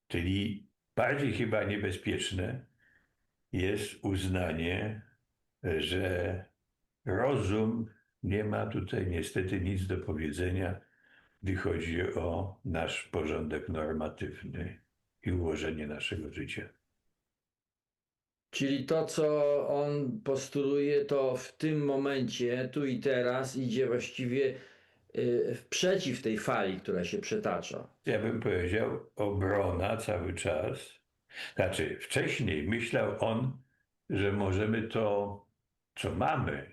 czyli bardziej chyba niebezpieczne jest uznanie, że rozum nie ma tutaj niestety nic do powiedzenia, gdy chodzi o nasz porządek normatywny i ułożenie naszego życia.
Czyli to, co on postuluje, to w tym momencie, tu i teraz, idzie właściwie przeciw tej fali, która się przetacza.
Ja bym powiedział, obrona cały czas. Znaczy, wcześniej myślał on, że możemy to, co mamy,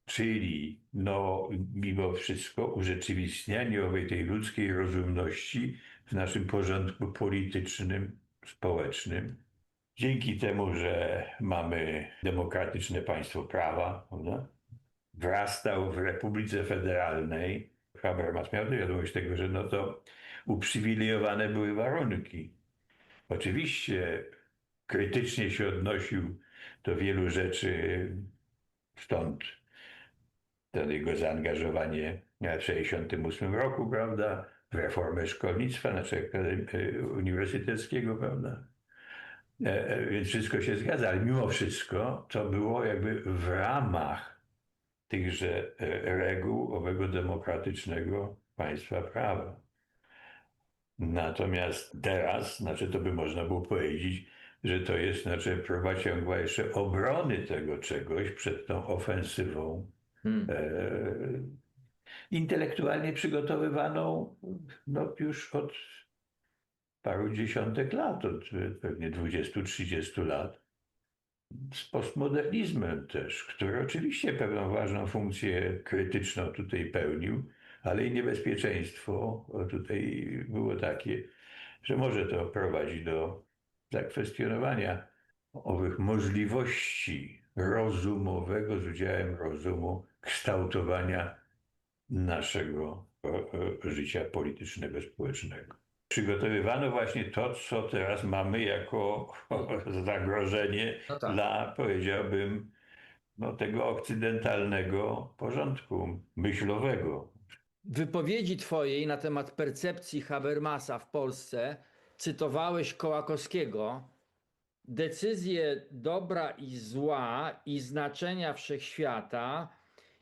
czyli no, mimo wszystko urzeczywistnianie owej tej ludzkiej rozumności w naszym porządku politycznym, społecznym, dzięki temu, że mamy demokratyczne państwo prawa, prawda? Wrastał w Republice Federalnej. Habermas miał świadomość tego, że no to uprzywilejowane były warunki. Oczywiście krytycznie się odnosił do wielu rzeczy, stąd to jego zaangażowanie w 1968 roku, prawda, w reformę szkolnictwa, znaczy uniwersyteckiego, prawda. Więc wszystko się zgadza, ale mimo wszystko to było jakby w ramach tychże reguł owego demokratycznego państwa prawa. Natomiast teraz, znaczy to by można było powiedzieć, że to jest znaczy próba ciągła jeszcze obrony tego czegoś przed tą ofensywą intelektualnie przygotowywaną no, już od paru dziesiątek lat, od pewnie 20-30 lat, z postmodernizmem też, który oczywiście pewną ważną funkcję krytyczną tutaj pełnił, ale i niebezpieczeństwo tutaj było takie, że może to prowadzić do zakwestionowania owych możliwości rozumowego, z udziałem rozumu, kształtowania naszego życia politycznego, społecznego. Przygotowywano właśnie to, co teraz mamy jako zagrożenie
No tak.
dla, powiedziałbym, no, tego okcydentalnego porządku myślowego.
Wypowiedzi twojej na temat percepcji Habermasa w Polsce cytowałeś Kołakowskiego. Decyzje dobra i zła i znaczenia wszechświata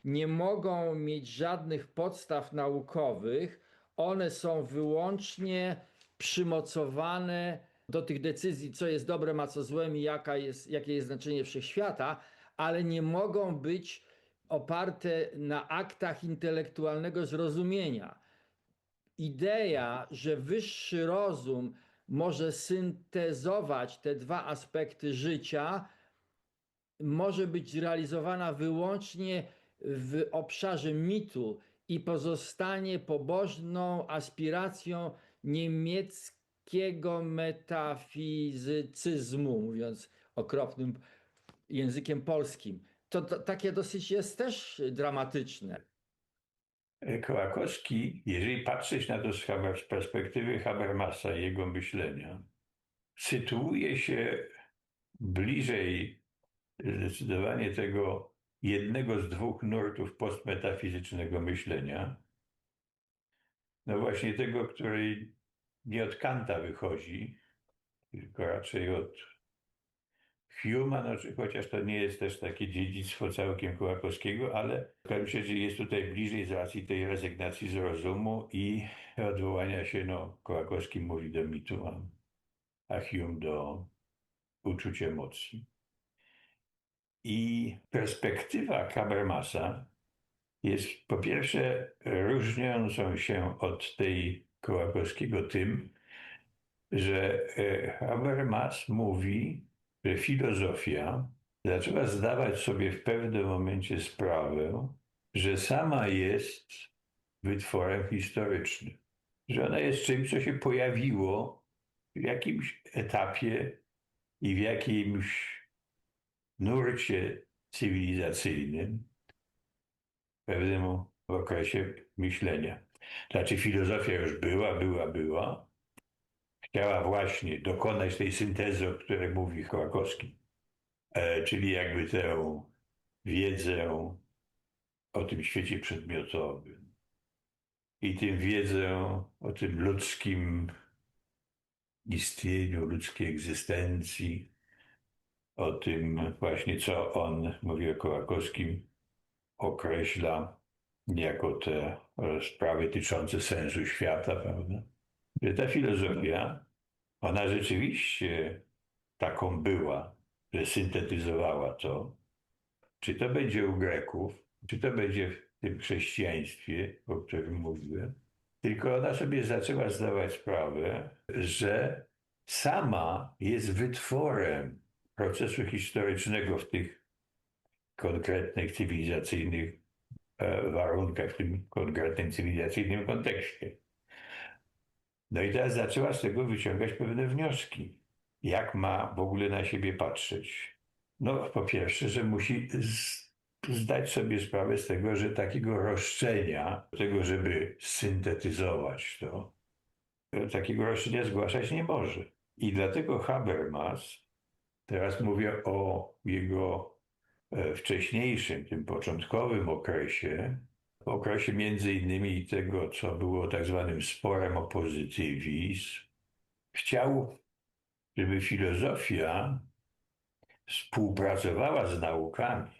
nie mogą mieć żadnych podstaw naukowych. One są wyłącznie przymocowane do tych decyzji, co jest dobrem, a co złem i jakie jest znaczenie wszechświata, ale nie mogą być oparte na aktach intelektualnego zrozumienia. Idea, że wyższy rozum może syntezować te dwa aspekty życia, może być realizowana wyłącznie w obszarze mitu i pozostanie pobożną aspiracją niemieckiego metafizycyzmu, mówiąc okropnym językiem polskim. To takie dosyć jest też dramatyczne.
Kołakowski, jeżeli patrzeć na to z perspektywy Habermasa i jego myślenia, sytuuje się bliżej zdecydowanie tego jednego z dwóch nurtów postmetafizycznego myślenia, no właśnie tego, który nie od Kanta wychodzi, tylko raczej od Huma, no, chociaż to nie jest też takie dziedzictwo całkiem Kołakowskiego, ale w każdym razie jest tutaj bliżej z racji tej rezygnacji z rozumu i odwołania się, no Kołakowski mówi do mitu, a Hume do uczuć emocji. I perspektywa Habermasa jest po pierwsze różniącą się od tej Kołakowskiego tym, że Habermas mówi, że filozofia zaczęła zdawać sobie w pewnym momencie sprawę, że sama jest wytworem historycznym, że ona jest czymś, co się pojawiło w jakimś etapie i w jakimś nurcie cywilizacyjnym, w pewnym okresie myślenia. Znaczy filozofia już była, chciała właśnie dokonać tej syntezy, o której mówi Kołakowski, czyli jakby tę wiedzę o tym świecie przedmiotowym i tę wiedzę o tym ludzkim istnieniu, ludzkiej egzystencji, o tym właśnie, co on, mówi o Kołakowskim, określa jako te sprawy dotyczące sensu świata, prawda? Że ta filozofia, ona rzeczywiście taką była, że syntetyzowała to, czy to będzie u Greków, czy to będzie w tym chrześcijaństwie, o którym mówiłem, tylko ona sobie zaczęła zdawać sprawę, że sama jest wytworem procesu historycznego w tych konkretnych cywilizacyjnych warunkach, w tym konkretnym cywilizacyjnym kontekście. No i teraz zaczęła z tego wyciągać pewne wnioski. Jak ma w ogóle na siebie patrzeć? No, po pierwsze, że musi zdać sobie sprawę z tego, że takiego roszczenia, tego, żeby syntetyzować to, takiego roszczenia zgłaszać nie może. I dlatego Habermas, teraz mówię o jego wcześniejszym, tym początkowym okresie między innymi tego, co było tak zwanym sporem o pozytywizm, chciał, żeby filozofia współpracowała z naukami.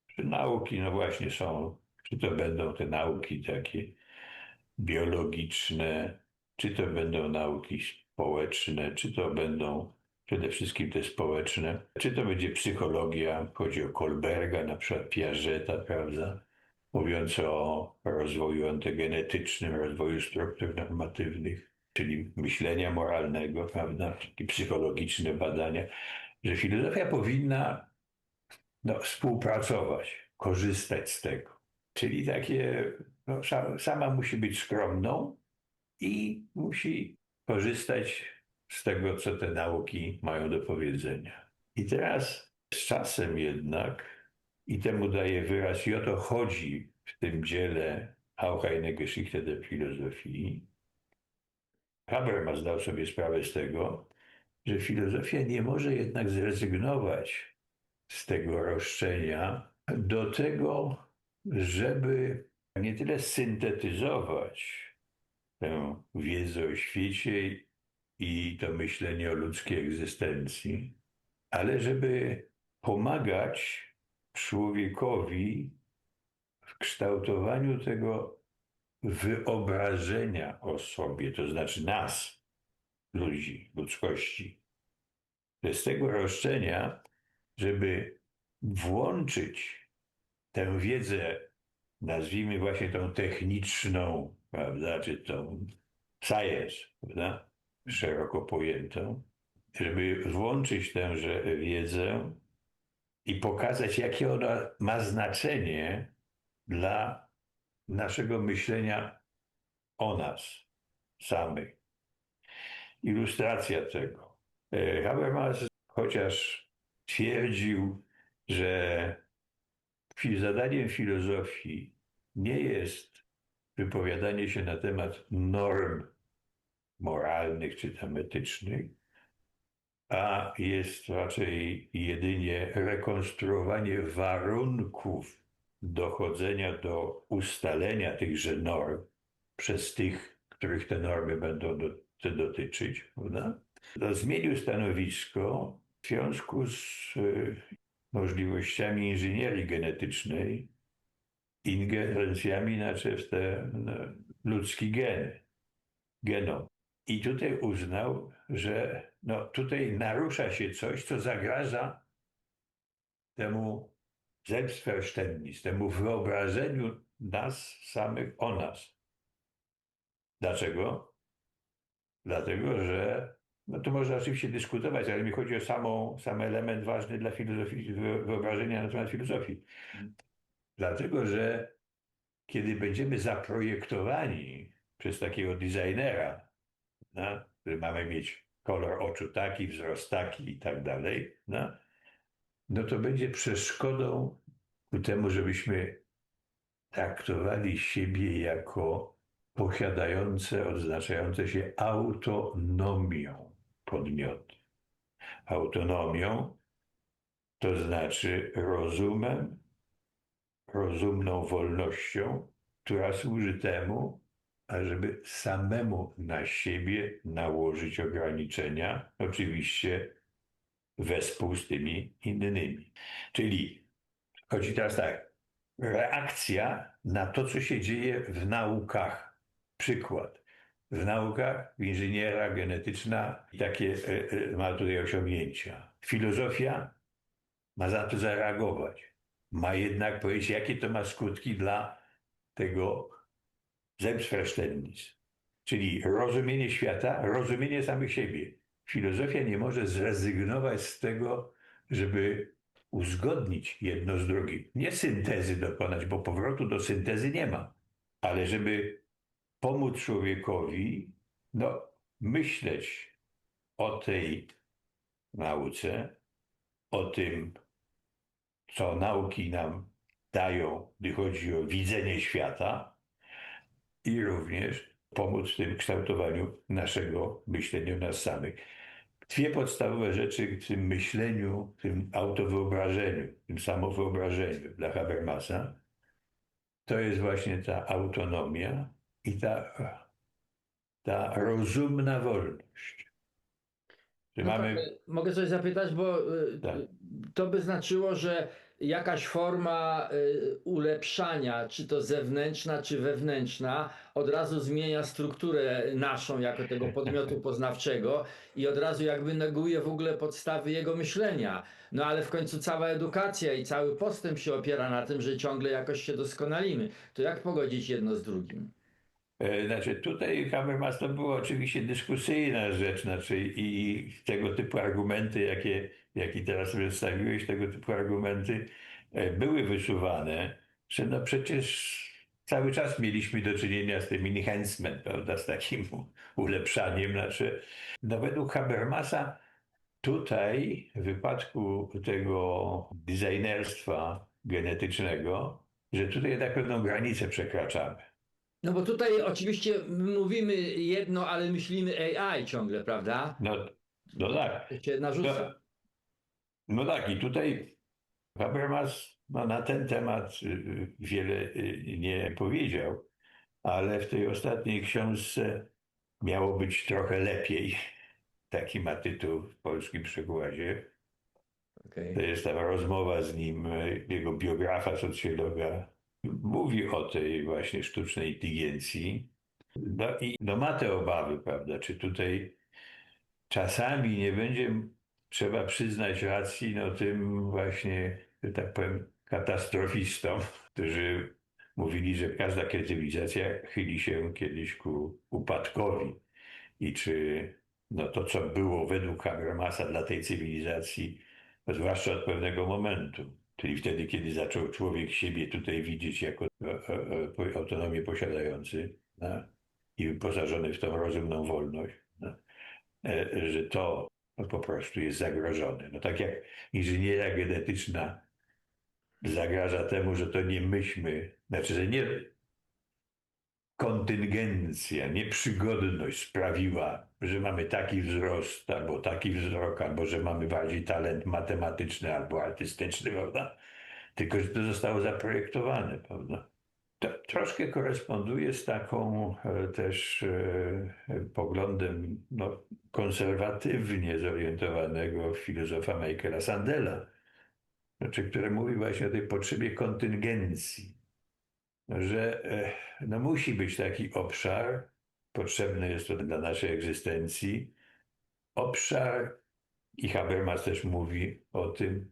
Że nauki, no właśnie są, czy to będą te nauki takie biologiczne, czy to będą nauki społeczne, czy to będą przede wszystkim te społeczne, czy to będzie psychologia, chodzi o Kohlberga, na przykład Piageta, prawda, mówiąc o rozwoju antygenetycznym, rozwoju struktur normatywnych, czyli myślenia moralnego, prawda, i psychologiczne badania, że filozofia powinna współpracować, korzystać z tego. Czyli takie, sama musi być skromną i musi korzystać z tego, co te nauki mają do powiedzenia. I teraz z czasem jednak, i temu daje wyraz, i o to chodzi w tym dziele Auch eine Geschichte der Philosophie, Habermas zdał sobie sprawę z tego, że filozofia nie może jednak zrezygnować z tego roszczenia do tego, żeby nie tyle syntetyzować tę wiedzę o świecie i to myślenie o ludzkiej egzystencji, ale żeby pomagać człowiekowi w kształtowaniu tego wyobrażenia o sobie, to znaczy nas, ludzi, ludzkości. Z tego roszczenia, żeby włączyć tę wiedzę, nazwijmy właśnie tą techniczną, prawda, czy tą science, prawda, szeroko pojętą, żeby włączyć tęże wiedzę i pokazać, jakie ona ma znaczenie dla naszego myślenia o nas samych. Ilustracja tego. Habermas, chociaż twierdził, że zadaniem filozofii nie jest wypowiadanie się na temat norm moralnych czy tam etycznych, a jest raczej jedynie rekonstruowanie warunków dochodzenia do ustalenia tychże norm przez tych, których te normy będą dotyczyć, prawda? Zmienił stanowisko w związku z możliwościami inżynierii genetycznej, ingerencjami znaczy w te ludzki genom. I tutaj uznał, że tutaj narusza się coś, co zagraża temu Selbstverständnis, temu wyobrażeniu nas samych o nas. Dlaczego? Dlatego, że to można oczywiście dyskutować, ale mi chodzi o sam element ważny dla filozofii, wyobrażenia na temat filozofii. Dlatego, że kiedy będziemy zaprojektowani przez takiego designera, który mamy mieć kolor oczu taki, wzrost taki i tak dalej, no to będzie przeszkodą ku temu, żebyśmy traktowali siebie jako posiadające, odznaczające się autonomią podmioty. Autonomią to znaczy rozumem, rozumną wolnością, która służy temu, ażeby samemu na siebie nałożyć ograniczenia, oczywiście wespół z tymi innymi. Czyli chodzi teraz tak, reakcja na to, co się dzieje w naukach. Przykład. W naukach inżynieria genetyczna takie ma tutaj osiągnięcia. Filozofia ma za to zareagować. Ma jednak powiedzieć, jakie to ma skutki dla tego Selbstverständnis, czyli rozumienie świata, rozumienie samych siebie. Filozofia nie może zrezygnować z tego, żeby uzgodnić jedno z drugim. Nie syntezy dokonać, bo powrotu do syntezy nie ma, ale żeby pomóc człowiekowi myśleć o tej nauce, o tym, co nauki nam dają, gdy chodzi o widzenie świata, i również pomóc w tym kształtowaniu naszego myślenia o nas samych. Dwie podstawowe rzeczy w tym myśleniu, w tym autowyobrażeniu, w tym samowyobrażeniu dla Habermasa, to jest właśnie ta autonomia i ta rozumna wolność.
Mogę coś zapytać, bo
Tak.
to by znaczyło, że jakaś forma ulepszania, czy to zewnętrzna, czy wewnętrzna, od razu zmienia strukturę naszą jako tego podmiotu poznawczego i od razu jakby neguje w ogóle podstawy jego myślenia. No ale w końcu cała edukacja i cały postęp się opiera na tym, że ciągle jakoś się doskonalimy. To jak pogodzić jedno z drugim?
Znaczy tutaj Habermas to była oczywiście dyskusyjna rzecz, i tego typu argumenty, jakie teraz przedstawiłeś, tego typu argumenty były wysuwane, że przecież cały czas mieliśmy do czynienia z tym enhancement, prawda, z takim ulepszaniem. Według Habermasa tutaj w wypadku tego designerstwa genetycznego, że tutaj jednak pewną granicę przekraczamy.
No bo tutaj oczywiście mówimy jedno, ale myślimy AI ciągle, prawda?
No tak.
To się narzuca.
No tak, i tutaj Habermas na ten temat wiele nie powiedział, ale w tej ostatniej książce miało być trochę lepiej. Taki ma tytuł w polskim przekładzie.
Okay.
To jest ta rozmowa z nim, jego biografa, socjologa. Mówi o tej właśnie sztucznej inteligencji. Ma te obawy, prawda, czy tutaj czasami nie będzie trzeba przyznać racji tym właśnie, że tak powiem, katastrofistom, którzy mówili, że każda cywilizacja chyli się kiedyś ku upadkowi. I czy to, co było według Habermasa dla tej cywilizacji, zwłaszcza od pewnego momentu, czyli wtedy, kiedy zaczął człowiek siebie tutaj widzieć jako autonomię posiadający i wyposażony w tą rozumną wolność, że to po prostu jest zagrożone. Tak jak inżynieria genetyczna zagraża temu, że to nie myśmy, znaczy, że nie kontyngencja, nieprzygodność sprawiła, że mamy taki wzrost, albo taki wzrok, albo że mamy bardziej talent matematyczny albo artystyczny, prawda? Tylko, że to zostało zaprojektowane, prawda? To troszkę koresponduje z taką też poglądem konserwatywnie zorientowanego filozofa Michaela Sandela, znaczy, który mówi właśnie o tej potrzebie kontyngencji, że musi być taki obszar, potrzebny jest to dla naszej egzystencji, obszar, i Habermas też mówi o tym,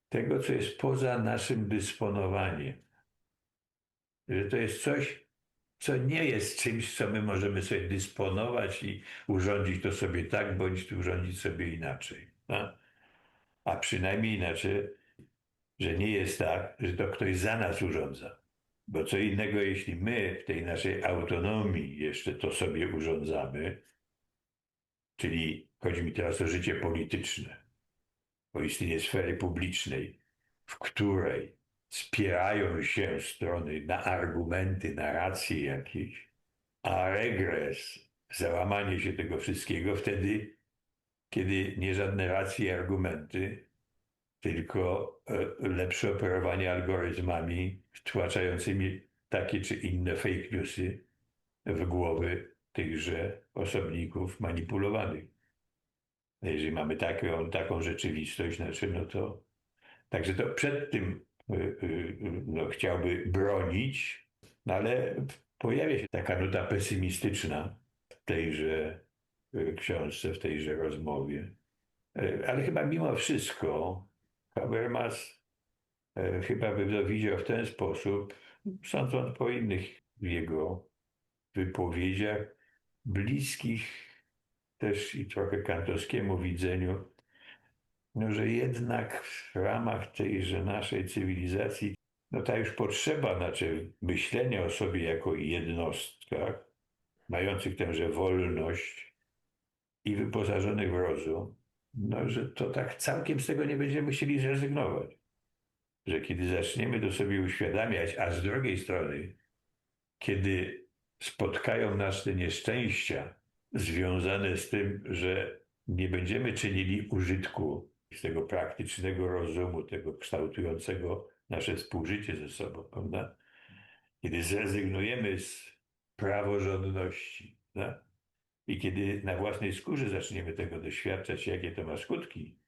tego, co jest poza naszym dysponowaniem. Że to jest coś, co nie jest czymś, co my możemy sobie dysponować i urządzić to sobie tak, bądź urządzić sobie inaczej. No? A przynajmniej inaczej, że nie jest tak, że to ktoś za nas urządza. Bo co innego, jeśli my w tej naszej autonomii jeszcze to sobie urządzamy, czyli chodzi mi teraz o życie polityczne, o istnienie sfery publicznej, w której spierają się strony na argumenty, na racje jakieś, a regres, załamanie się tego wszystkiego wtedy, kiedy nie żadne racje i argumenty, tylko lepsze operowanie algorytmami wtłaczającymi takie czy inne fake newsy w głowy tychże osobników manipulowanych. Jeżeli mamy taką rzeczywistość, znaczy, no to także to przed tym chciałby bronić, no ale pojawia się taka nuta pesymistyczna w tejże książce, w tejże rozmowie. Ale chyba mimo wszystko Habermas chyba by to widział w ten sposób, sądząc po innych jego wypowiedziach, bliskich też i trochę kantowskiemu widzeniu, no, że jednak w ramach tejże naszej cywilizacji, no ta już potrzeba, znaczy myślenia o sobie jako jednostkach, mających tęże wolność i wyposażonych w rozum, no, że to tak całkiem z tego nie będziemy chcieli zrezygnować. Że kiedy zaczniemy to sobie uświadamiać, a z drugiej strony, kiedy spotkają nas te nieszczęścia związane z tym, że nie będziemy czynili użytku z tego praktycznego rozumu, tego kształtującego nasze współżycie ze sobą, prawda? Kiedy zrezygnujemy z praworządności, prawda? I kiedy na własnej skórze zaczniemy tego doświadczać, jakie to ma skutki,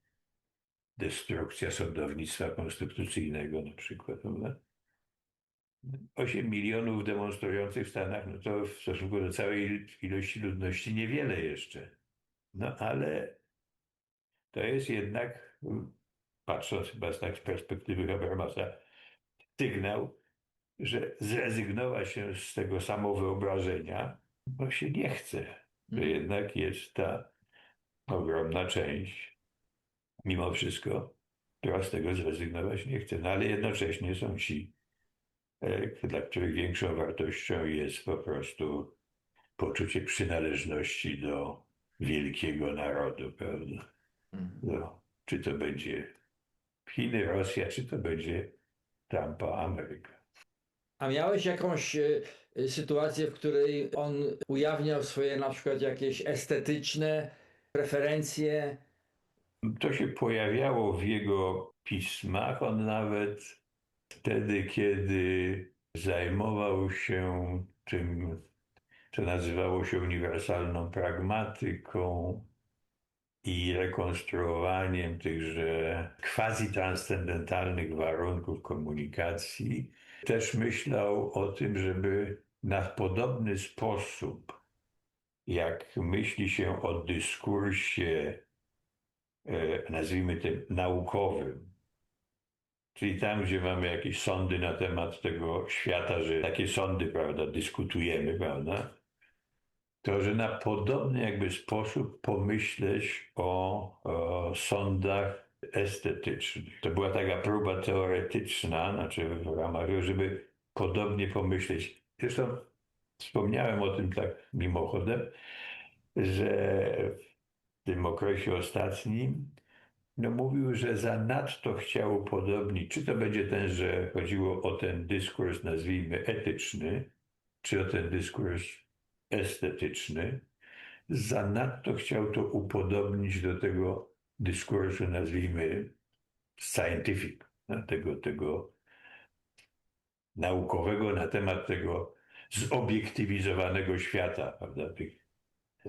destrukcja sądownictwa konstytucyjnego na przykład, prawda? 8 milionów demonstrujących w Stanach, no to w stosunku do całej ilości ludności niewiele jeszcze. No ale to jest jednak, patrząc chyba z perspektywy Habermasa, sygnał, że zrezygnować się z tego samowyobrażenia, bo się nie chce. Że jednak jest ta ogromna część, mimo wszystko, która z tego zrezygnować nie chce. No ale jednocześnie są ci, dla których większą wartością jest po prostu poczucie przynależności do wielkiego narodu, prawda? No, czy to będzie Chiny, Rosja, czy to będzie Trumpa, Ameryka.
A miałeś jakąś sytuację, w której on ujawniał swoje na przykład jakieś estetyczne preferencje?
To się pojawiało w jego pismach. On nawet wtedy, kiedy zajmował się tym, co nazywało się uniwersalną pragmatyką i rekonstruowaniem tychże quasi-transcendentalnych warunków komunikacji, też myślał o tym, żeby na podobny sposób, jak myśli się o dyskursie, nazwijmy to naukowym, czyli tam, gdzie mamy jakieś sądy na temat tego świata, że takie sądy, prawda, dyskutujemy, prawda, to, że na podobny jakby sposób pomyśleć o sądach estetycznych. To była taka próba teoretyczna, znaczy w ramach, żeby podobnie pomyśleć. Zresztą wspomniałem o tym tak mimochodem, że w tym okresie ostatnim No mówił, że zanadto chciał upodobnić, czy to będzie ten, że chodziło o ten dyskurs, nazwijmy, etyczny, czy o ten dyskurs estetyczny, zanadto chciał to upodobnić do tego dyskursu, nazwijmy, scientific, tego naukowego na temat tego zobiektywizowanego świata, prawda, tych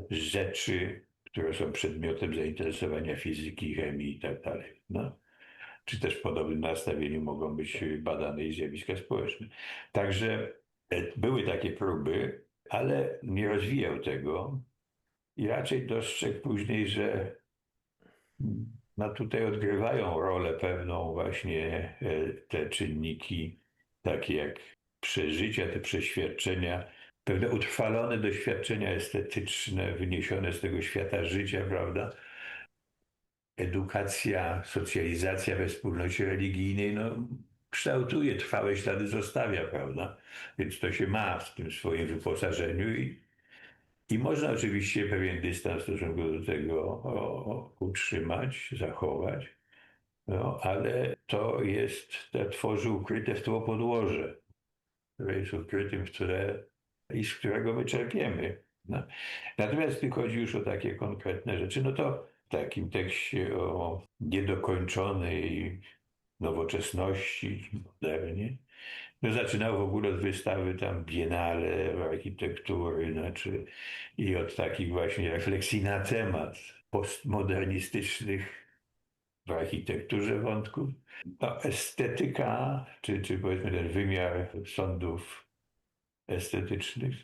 rzeczy, które są przedmiotem zainteresowania fizyki, chemii i tak dalej. No. Czy też w podobnym nastawieniu mogą być badane i zjawiska społeczne. Także były takie próby, ale nie rozwijał tego i raczej dostrzegł później, że no tutaj odgrywają rolę pewną właśnie te czynniki, takie jak przeżycia, te przeświadczenia, pewne utrwalone doświadczenia estetyczne wyniesione z tego świata życia, prawda? Edukacja, socjalizacja we wspólnocie religijnej, no, kształtuje, trwałe ślady zostawia, prawda? Więc to się ma w tym swoim wyposażeniu i można oczywiście pewien dystans w stosunku do tego utrzymać, zachować, no, ale to tworzy ukryte w tło podłoże, które jest ukrytym w tle i z którego my czerpiemy. No. Natomiast gdy chodzi już o takie konkretne rzeczy, no to w takim tekście o niedokończonej nowoczesności, modernie, no zaczynał w ogóle od wystawy tam biennale architektury, znaczy i od takich właśnie refleksji na temat postmodernistycznych w architekturze wątków. No, estetyka, czy powiedzmy ten wymiar sądów estetycznych,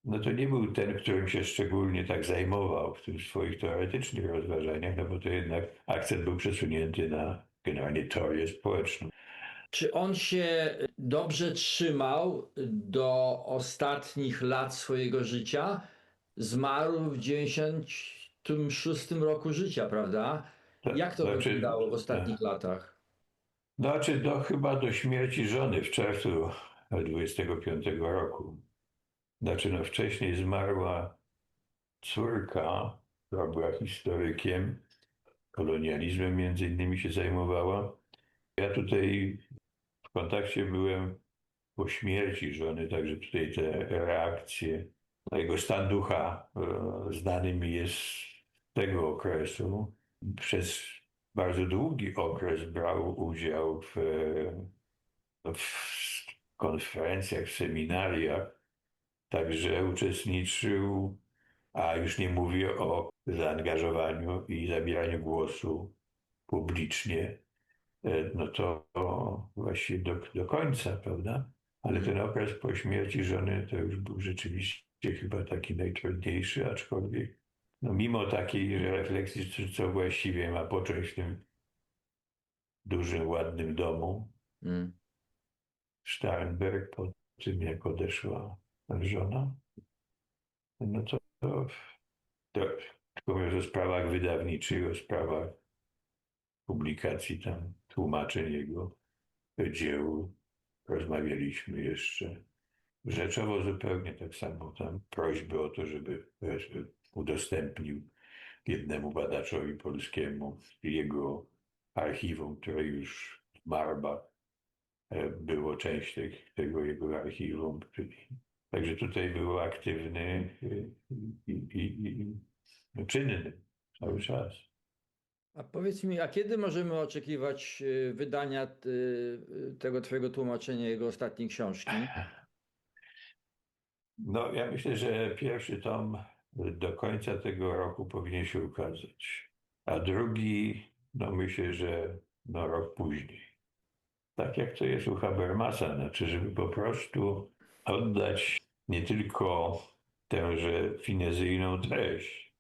no to nie był ten, którym się szczególnie tak zajmował w tych swoich teoretycznych rozważaniach, no bo to jednak akcent był przesunięty na generalnie teorię społeczną.
Czy on się dobrze trzymał do ostatnich lat swojego życia? Zmarł w 96 roku życia, prawda? Jak to wyglądało w ostatnich latach?
Znaczy, chyba do śmierci żony w czerwcu 25 roku. Znaczy, no wcześniej zmarła córka, która była historykiem, kolonializmem między innymi się zajmowała. Ja tutaj w kontakcie byłem po śmierci żony, także tutaj te reakcje, jego stan ducha znany mi jest z tego okresu. Przez bardzo długi okres brał udział w konferencjach, w seminariach, także uczestniczył, a już nie mówię o zaangażowaniu i zabieraniu głosu publicznie, no to właściwie do końca, prawda? Ale ten okres po śmierci żony to już był rzeczywiście chyba taki najtrudniejszy, aczkolwiek no mimo takiej refleksji, co właściwie ma począć w tym dużym, ładnym domu, Starnberg po tym, jak odeszła żona, no to tylko mówiąc o sprawach wydawniczych, o sprawach publikacji tam, tłumaczeń jego dzieł, rozmawialiśmy jeszcze. Rzeczowo zupełnie tak samo tam prośby o to, żeby udostępnił jednemu badaczowi polskiemu jego archiwum, które już w Marbach było część tego jego archiwum. Także tutaj był aktywny i czynny cały czas.
A powiedz mi, a kiedy możemy oczekiwać wydania tego twojego tłumaczenia jego ostatniej książki?
No, ja myślę, że pierwszy tom do końca tego roku powinien się ukazać, a drugi, no myślę, że no rok później. Tak jak to jest u Habermasa, znaczy, żeby po prostu oddać nie tylko tęże finezyjną treść,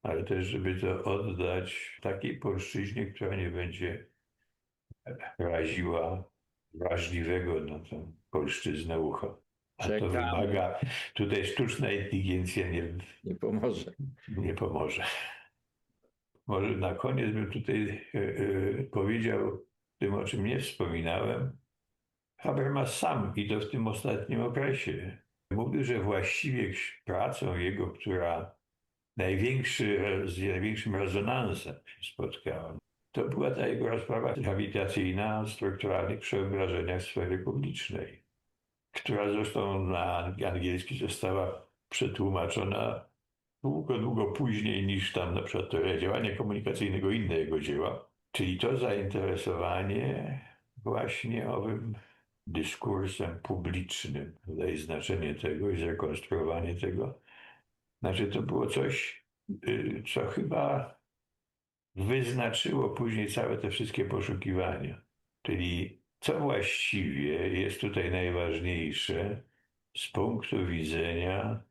ale też, żeby to oddać takiej polszczyźnie, która nie będzie raziła wrażliwego na tę polszczyznę ucha. A to wymaga, tutaj sztuczna inteligencja
nie pomoże.
Nie pomoże. Może na koniec bym tutaj powiedział tym, o czym nie wspominałem. Habermas sam, i to w tym ostatnim okresie, mówił, że właściwie pracą jego, która z największym rezonansem się spotkałem, to była ta jego rozprawa habilitacyjna o strukturalnych przeobrażeniach sfery publicznej, która zresztą na angielski została przetłumaczona długo później niż tam na przykład teoria działania komunikacyjnego i inne jego dzieła. Czyli to zainteresowanie właśnie owym dyskursem publicznym, daje znaczenie tego i zrekonstruowanie tego. Znaczy to było coś, co chyba wyznaczyło później całe te wszystkie poszukiwania. Czyli co właściwie jest tutaj najważniejsze z punktu widzenia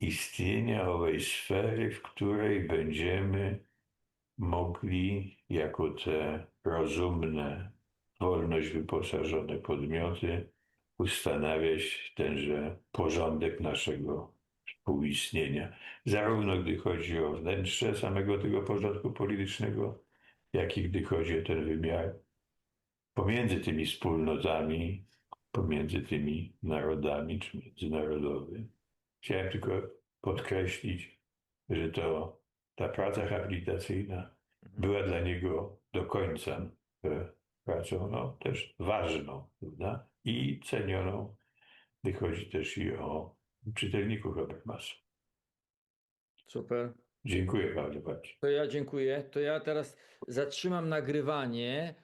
istnienia owej sfery, w której będziemy mogli jako te rozumne, wolność wyposażone podmioty ustanawiać tenże porządek naszego współistnienia. Zarówno gdy chodzi o wnętrze samego tego porządku politycznego, jak i gdy chodzi o ten wymiar pomiędzy tymi wspólnotami, pomiędzy tymi narodami czy międzynarodowy. Chciałem tylko podkreślić, że ta praca habilitacyjna była dla niego do końca pracą też ważną, prawda? I cenioną, gdy chodzi też i o czytelników Habermasa.
Super.
Dziękuję bardzo.
To ja dziękuję. To ja teraz zatrzymam nagrywanie.